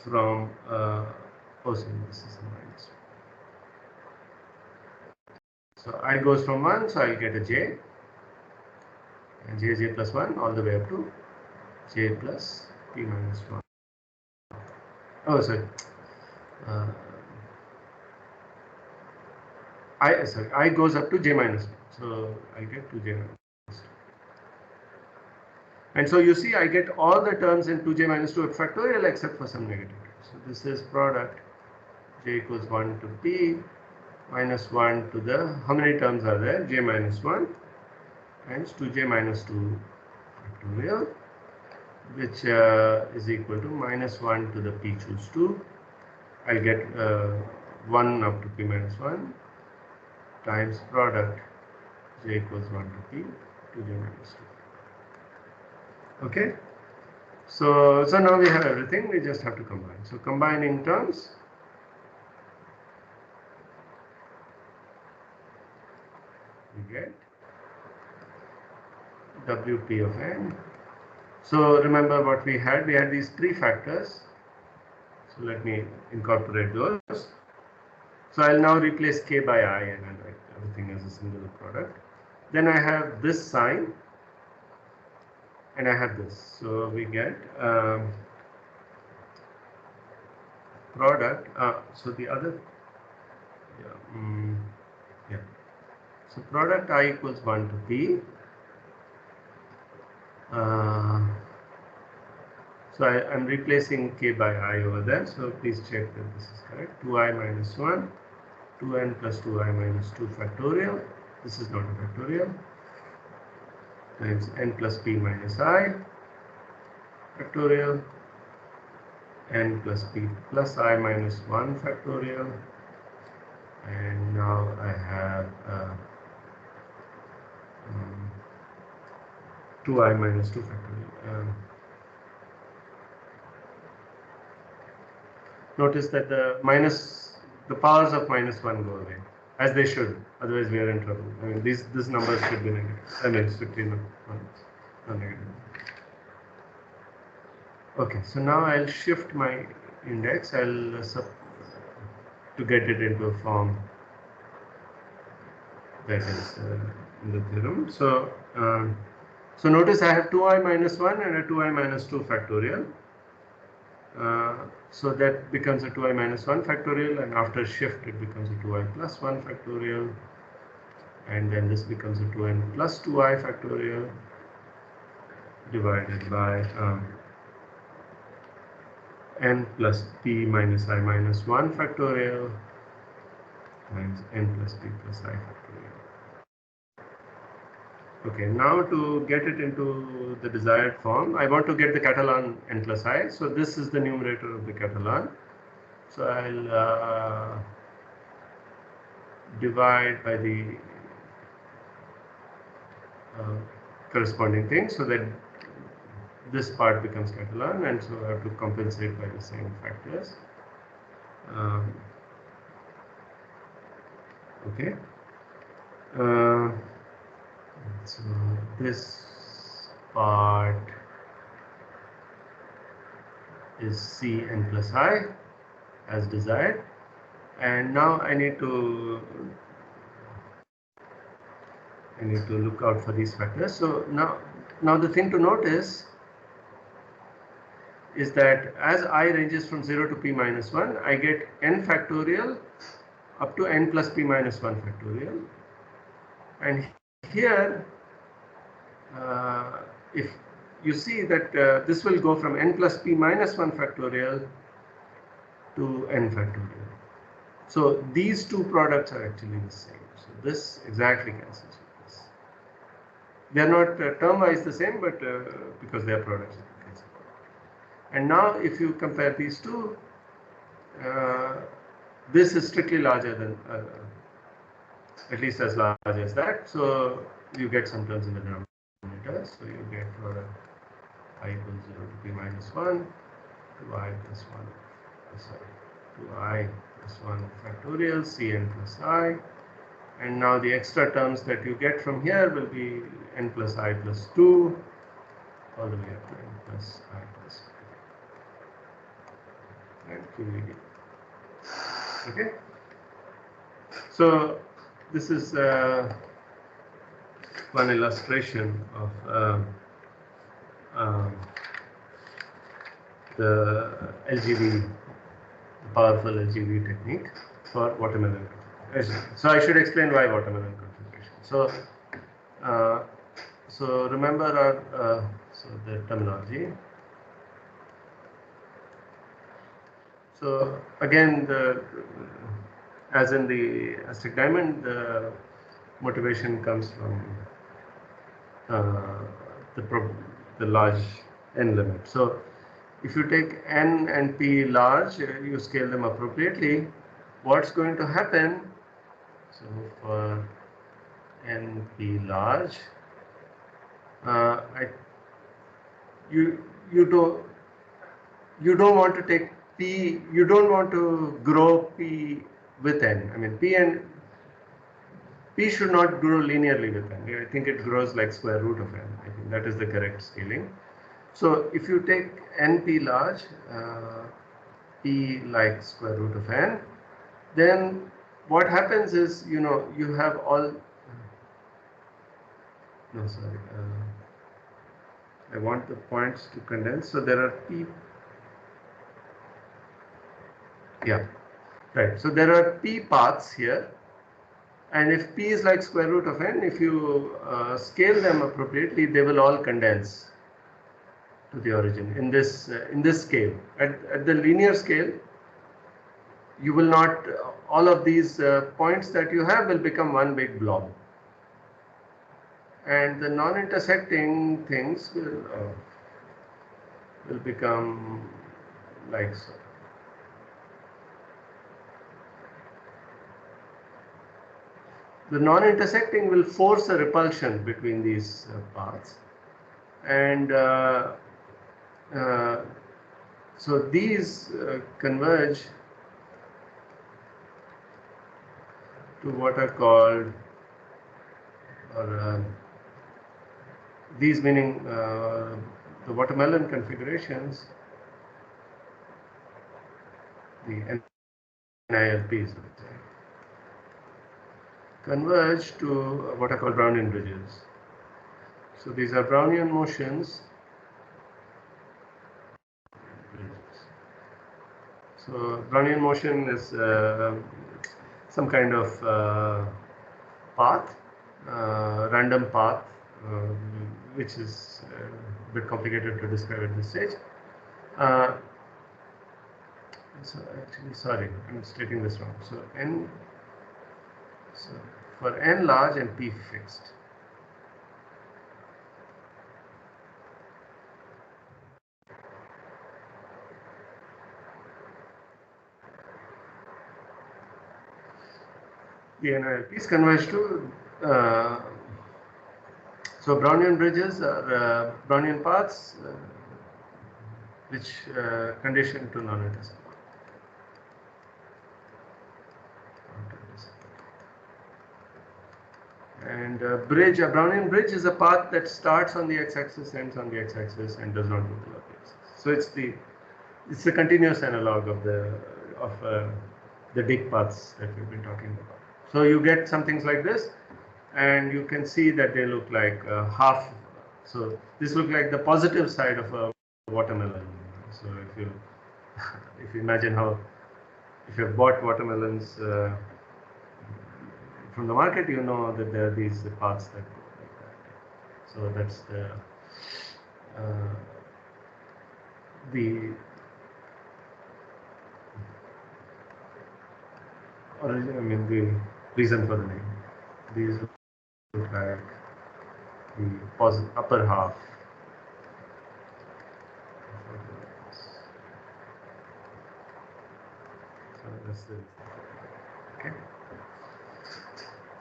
from this is a minus. So I goes from 1, so I'll get a j, and j plus 1 all the way up to j plus p minus 1. Oh, sorry. I goes up to j minus 1, so I get 2j minus 2. And so you see, I get all the terms in 2j minus 2 factorial except for some negative terms. So this is product j equals 1 to p minus 1 to the, how many terms are there? J minus 1 times 2j minus 2 factorial, which is equal to minus 1 to the p choose 2. I'll get 1 up to p minus 1 times product j equals 1 to p to j minus 2. Okay, so now we have everything, we just have to combine. So combining terms, we get wp of n. So remember what we had these 3 factors, so let me incorporate those. So I'll now replace k by I and I'll write everything as a singular product. Then I have this sign and I have this. So we get product. So the other, So product I equals 1 to p. So I'm replacing k by I over there. So please check that this is correct. 2i minus 1. 2n plus 2i minus 2 factorial. This is not a factorial. Times n plus p minus I factorial. N plus p plus I minus 1 factorial. And now I have 2i minus 2 factorial. notice that the powers of -1 go away, as they should. Otherwise, we are in trouble. I mean, these numbers should be negative. I mean, strictly non-negative. Okay, so now I'll shift my index. I'll to get it into a form that is in the theorem. So, so notice I have 2i minus 1 and a 2i minus 2 factorial. So that becomes a 2i minus 1 factorial, and after shift it becomes a 2i plus 1 factorial, and then this becomes a 2n plus 2i factorial divided by n plus p minus I minus 1 factorial times n plus p plus I factorial. Okay, now to get it into the desired form, I want to get the Catalan n plus I. So this is the numerator of the Catalan. So I'll divide by the corresponding thing, so that this part becomes Catalan, and so I have to compensate by the same factors. Okay. So this part is C n plus I as desired, and now I need to look out for these factors. So now the thing to notice is that as I ranges from 0 to p minus 1, I get n factorial up to n plus p minus 1 factorial, and here if you see that this will go from n plus p minus 1 factorial to n factorial. So these two products are actually the same. So this exactly cancels with this. They are not term-wise the same, but because they are products. And now if you compare these two, this is strictly larger than, at least as large as that. So you get some terms in the denominator. So you get for I equals 0 to p minus 1 to I plus 1, sorry, to I plus 1 factorial Cn plus I. And now the extra terms that you get from here will be n plus I plus 2 all the way up to n plus I plus 2 and QED. Okay. So this is one illustration of the LGV, the powerful LGV technique for watermelon configuration. So I should explain why watermelon configuration. So remember our the terminology. So again, as in the Aztec diamond, the motivation comes from the large n limit. So if you take n and p large, you scale them appropriately, what's going to happen? So for n p large, you don't want to take p, you don't want to grow p with n. I mean, p should not grow linearly with n. I think it grows like square root of n. I think that is the correct scaling. So if you take np large, p like square root of n, then what happens is, you have all, no, sorry, I want the points to condense. So there are p, yeah, right. So there are p paths here. And if p is like square root of n, if you scale them appropriately, they will all condense to the origin in this scale. At the linear scale, you will not, all of these points that you have will become one big blob. And the non-intersecting things will become like so. The non-intersecting will force a repulsion between these paths, and So these converge to what are called, or these meaning the watermelon configurations, the NILPs, converge to what are called Brownian bridges. So these are Brownian motions. So Brownian motion is some kind of path, random path, which is a bit complicated to describe at this stage. So actually, sorry, I'm stating this wrong. So so for n large and p fixed. The NILPs converge to, so Brownian bridges are Brownian paths which condition to non-addressable. And a Brownian bridge is a path that starts on the x-axis, ends on the x-axis, and does not go below the x-axis. So it's the continuous analog of the dig paths that we've been talking about. So you get some things like this, and you can see that they look like half. So this looks like the positive side of a watermelon. So if you imagine if you've bought watermelons from the market, you know that there are these paths that go like that. So that's the origin, I mean the reason for the name. These look like the upper half. So that's the, okay.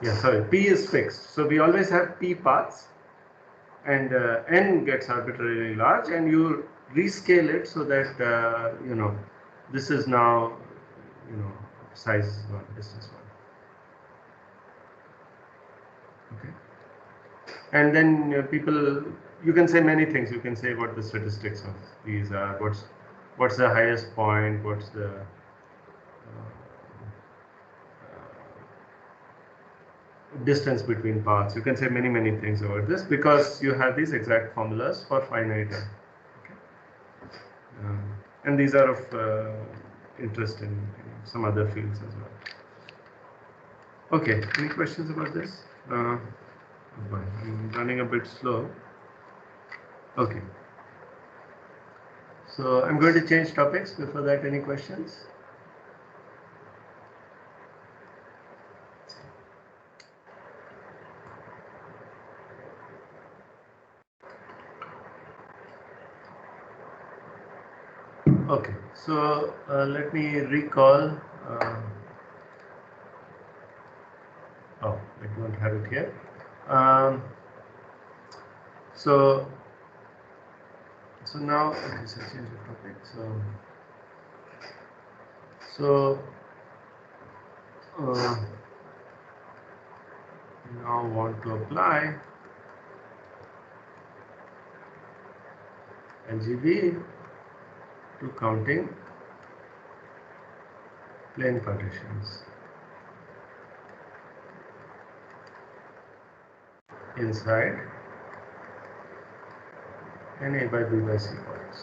Yeah, sorry, P is fixed. So we always have P paths, and N gets arbitrarily large, and you rescale it so that, you know, this is now, you know, size 1, distance 1. Okay. And then you can say many things. You can say what the statistics of these are, what's the highest point, what's the distance between paths. You can say many things about this because you have these exact formulas for finite n. Okay. And these are of interest in some other fields as well. Okay, any questions about this? I'm running a bit slow. Okay. So I'm going to change topics. Before that, any questions? Okay, so let me recall. Oh, I don't have it here. So now, okay, so change the topic. So now want to apply LGB to counting plane partitions inside n A by B by C points.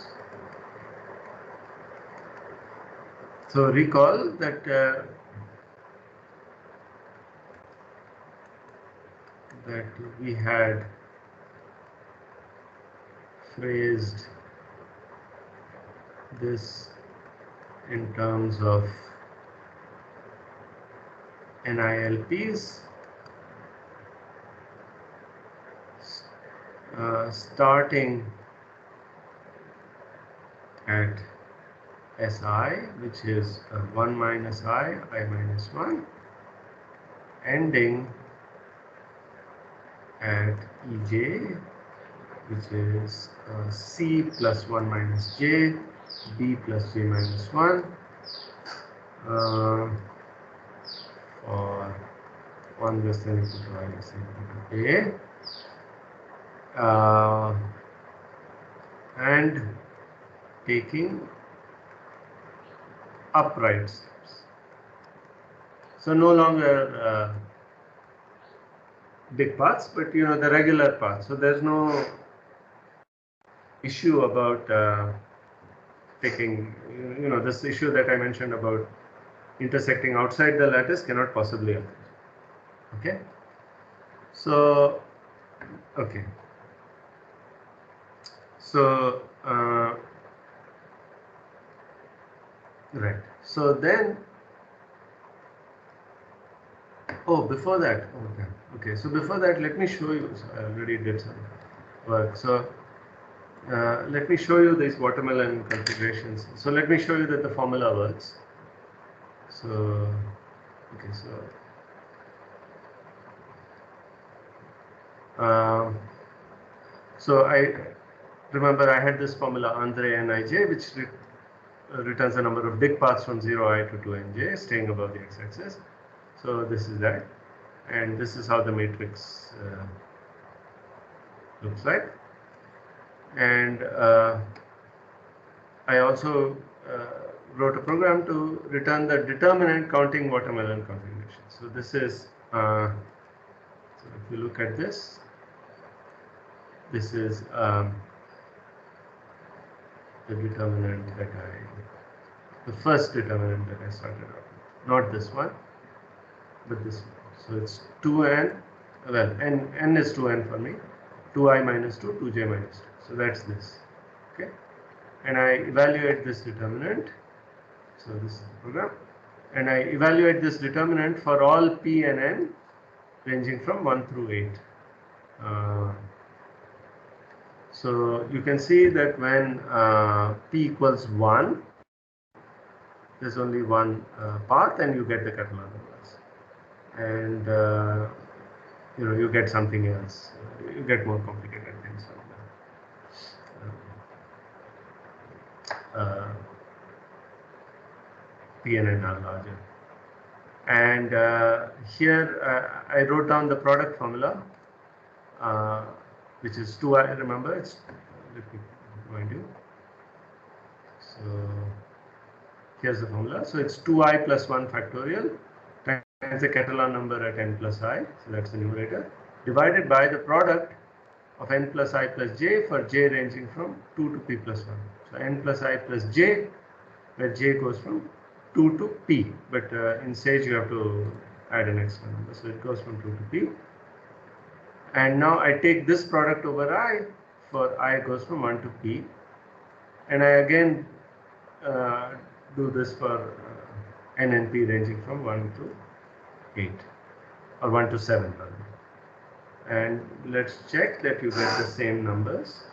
So recall that we had phrased this in terms of NILPs starting at Si, which is 1 minus I minus 1, ending at Ej, which is C plus 1 minus j, b plus j minus 1 for 1 less than equal to I less than equal to a, and taking upright steps. So no longer big paths, but the regular path. So there's no issue about taking, this issue that I mentioned about intersecting outside the lattice cannot possibly occur. Okay. So, okay. So, right. So then, before that, okay. So before that, let me show you. So I already did some work. So let me show you these watermelon configurations. So let me show you that the formula works. So, okay. So I remember I had this formula Andre Nij, which returns the number of dig paths from 0i to 2nj, staying above the x-axis. So this is that, and this is how the matrix looks like. And I also wrote a program to return the determinant counting watermelon configuration. So this is, so if you look at this, this is the determinant that the first determinant that I started out with. Not this one, but this one. So it's 2n, well, n is 2n for me, 2i minus 2, 2j minus 2. So that's this, okay? And I evaluate this determinant. So this is the program. And I evaluate this determinant for all p and n ranging from 1 through 8. So you can see that when p equals 1, there's only one path, and you get the Catalan numbers. And you get something else. You get more complicated things like that. P and N are larger. And here I wrote down the product formula, which is 2i. Remember, let me remind you. So here's the formula. So it's 2i plus 1 factorial times the Catalan number at n plus I. So that's the numerator, divided by the product of n plus I plus j for j ranging from 2 to p plus 1. So n plus I plus j, where j goes from 2 to p, but in Sage you have to add an extra number, so it goes from 2 to p. And now I take this product over I for I goes from 1 to p, and I again do this for n and p ranging from 1 to 8, or 1 to 7 rather. And let's check that you get the same numbers.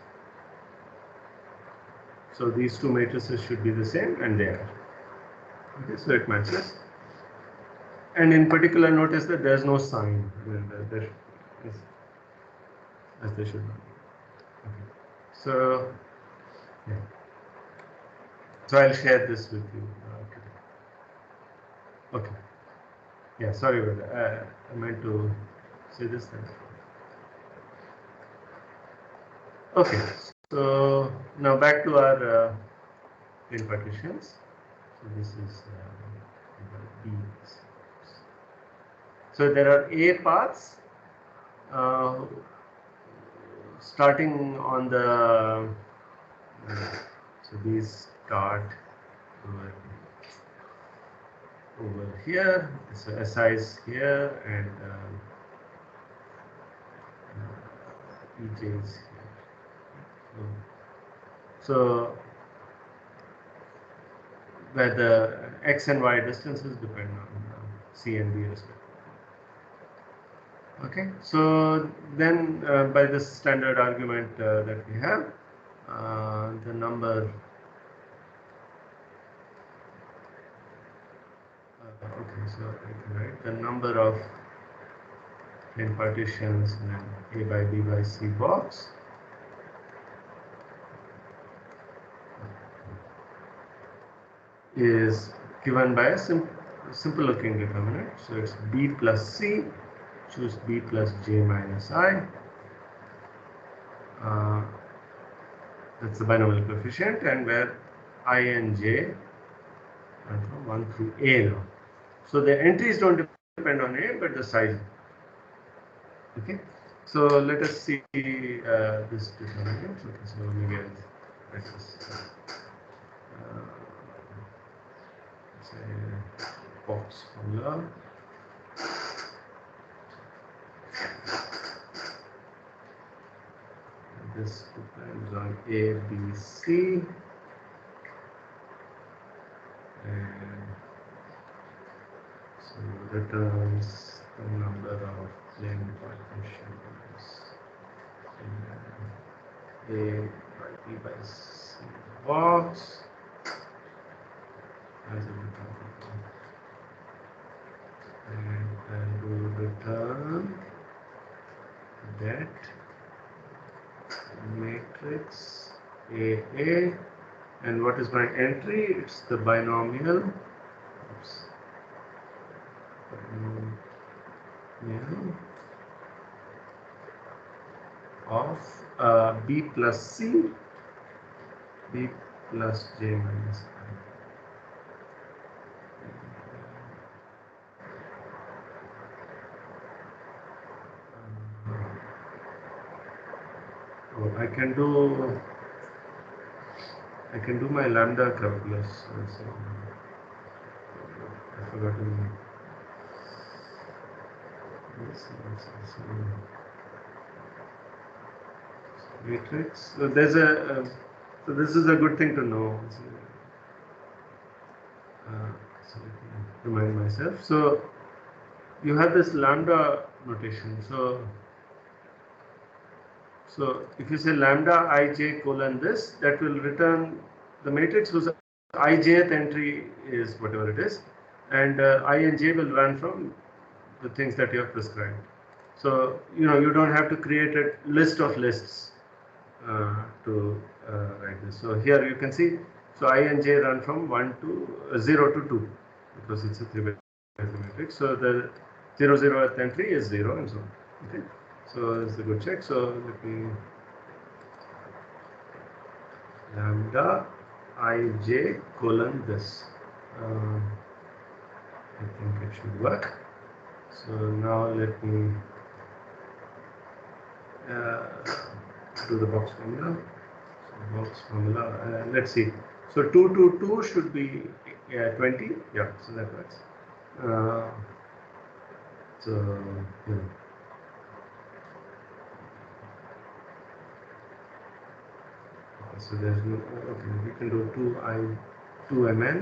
So these two matrices should be the same, and they are. Okay, so it matches. And in particular, notice that there's no sign as there should not be. Okay. So, yeah. So I'll share this with you today. Okay. Yeah, sorry about that. I meant to say this then. Okay. So now back to our plane partitions. So this is B. So there are A paths starting on the, so these start over here, so SI is here, and EJ is here. So where the X and Y distances depend on C and B respectively. Okay, so then by this standard argument that we have, the number, okay, so I can write the number of plane partitions in A by B by C box is given by a simple looking determinant. So it's b plus c, choose b plus j minus I. That's the binomial coefficient, and where I and j are from 1 through a now. So the entries don't depend on a, but the size. Okay. So let us see this determinant. Okay, so maybe I'll write this. Say box formula. This depends on A, B, C, and so returns the number of plane partitions in A by B by C box as a determinant, and I will return that matrix AA, and what is my entry? It's the binomial. Oops. Binomial of B plus C, B plus J minus I. Oh, I can do my lambda calculus also. I forgot to matrix. So there's a so this is a good thing to know. So let me remind myself. So you have this lambda notation. So if you say lambda ij colon this, that will return the matrix whose ijth entry is whatever it is, and I and j will run from the things that you have prescribed. So you don't have to create a list of lists to write this. So here you can see. So I and j run from 1 to 0 to 2 because it's a 3 by 3 matrix. So the 0th entry is 0 and so on. Okay. So it's a good check. So let me lambda ij colon this. I think it should work. So now let me do the box formula. So box formula. Let's see. So 2 to 2 should be 20. Yeah. So that works. So there's no, okay, we can do 2mn.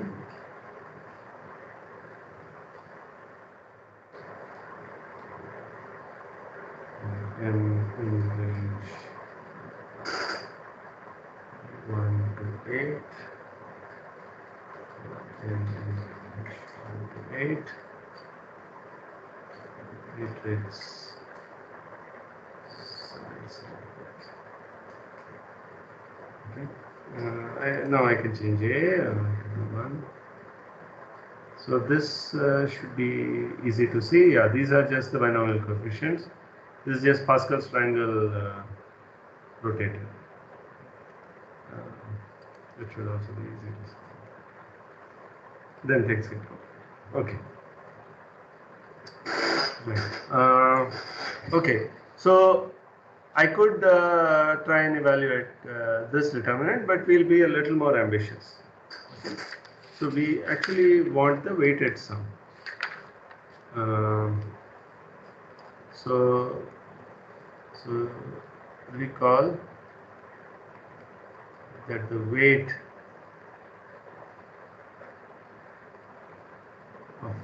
M in range 1 to 8. M in range 1 to 8. Matrix size. Okay. Now I can change A. I can do 1. So this should be easy to see. Yeah, these are just the binomial coefficients. This is just Pascal's triangle rotated. It should also be easy to see. Then things get complicated. Okay. Right. Okay. So I could try and evaluate this determinant, but we'll be a little more ambitious. Okay. So we actually want the weighted sum. So recall that the weight of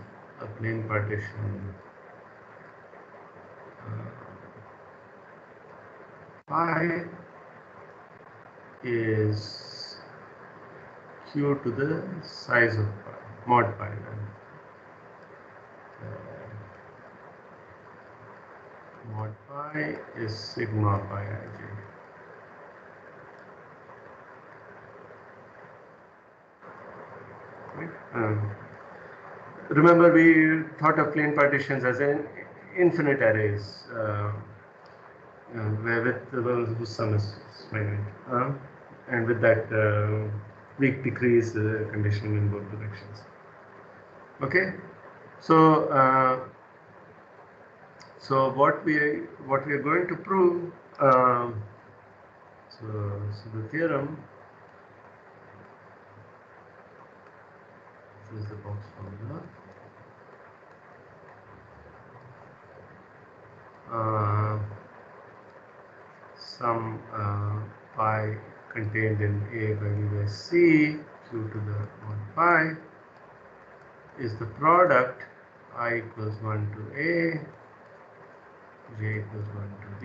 a plane partition pi is q to the size of pi, mod pi. Mod pi is sigma pi ij. Right? Remember, we thought of plane partitions as infinite arrays, where with whose sum is finite, and with that weak decrease condition in both directions. Okay, so so what we are going to prove. So the theorem. This is the box formula. Some pi contained in A by V by C q to the 1 pi is the product I equals 1 to A, j equals 1 to B,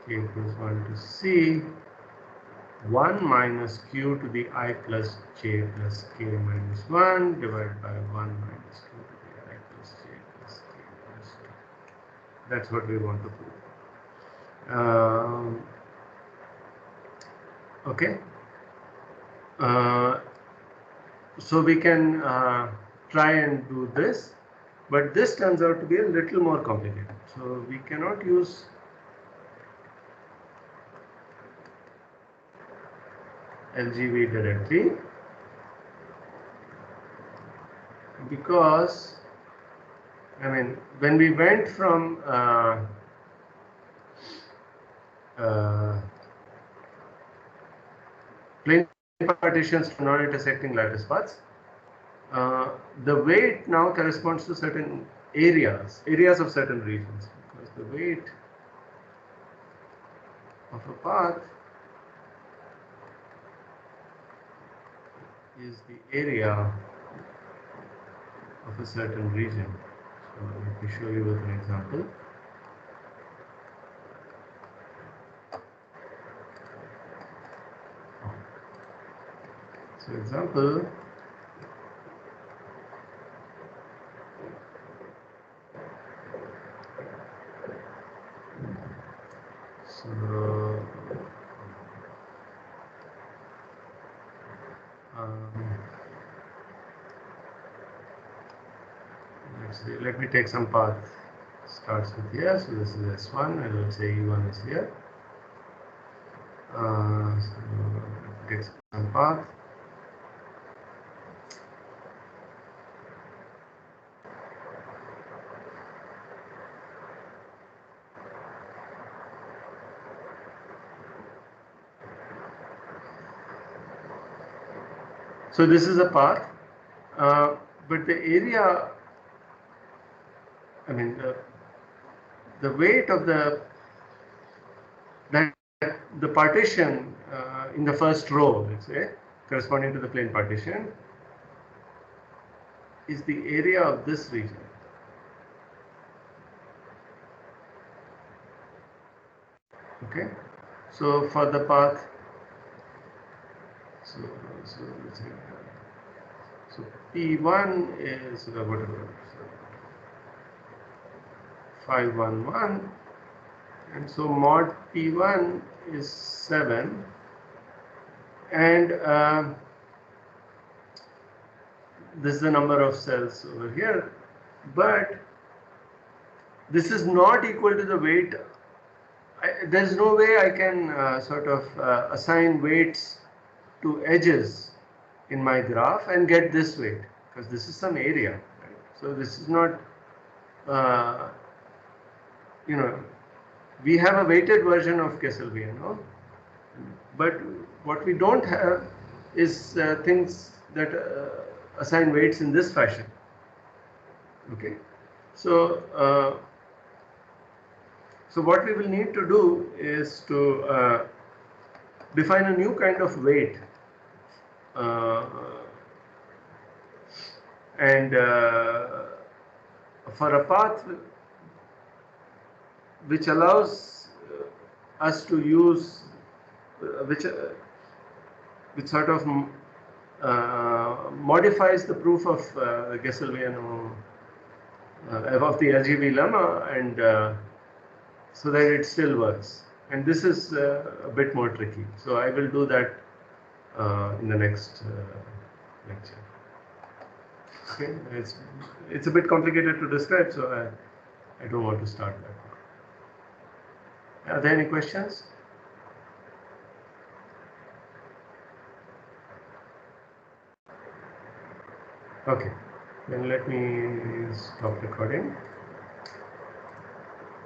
k equals 1 to C, 1 minus q to the I plus j plus k minus 1 divided by 1 minus q to the I plus j plus k minus 2. That's what we want to prove. Okay. So we can try and do this, but this turns out to be a little more complicated. So we cannot use LGV directly because, I mean, when we went from plane partitions to non-intersecting lattice paths, the weight now corresponds to certain areas of certain regions, because the weight of a path is the area of a certain region. So let me show you with an example. So example, let's see, let me take some path. Starts with here, so this is S1, and let's say E1 is here. So take some path. So this is a path, but the area, I mean, the weight of the partition in the first row, let's say, corresponding to the plane partition, is the area of this region. Okay, so for the path, so let's say, so P1 is whatever, so 511, and so mod P1 is 7, and this is the number of cells over here, but this is not equal to the weight. There is no way I can sort of assign weights to edges in my graph and get this weight, because this is some area, right? So this is not, you know, we have a weighted version of Kesselvian, but what we don't have is things that assign weights in this fashion. Okay, so so what we will need to do is to define a new kind of weight, and for a path which allows us to use which sort of modifies the proof of Gesselvian of the LGB lemma, and so that it still works. And this is a bit more tricky. So I will do that in the next lecture. Okay, it's a bit complicated to describe, so I don't want to start that. Are there any questions? Okay, then let me stop recording.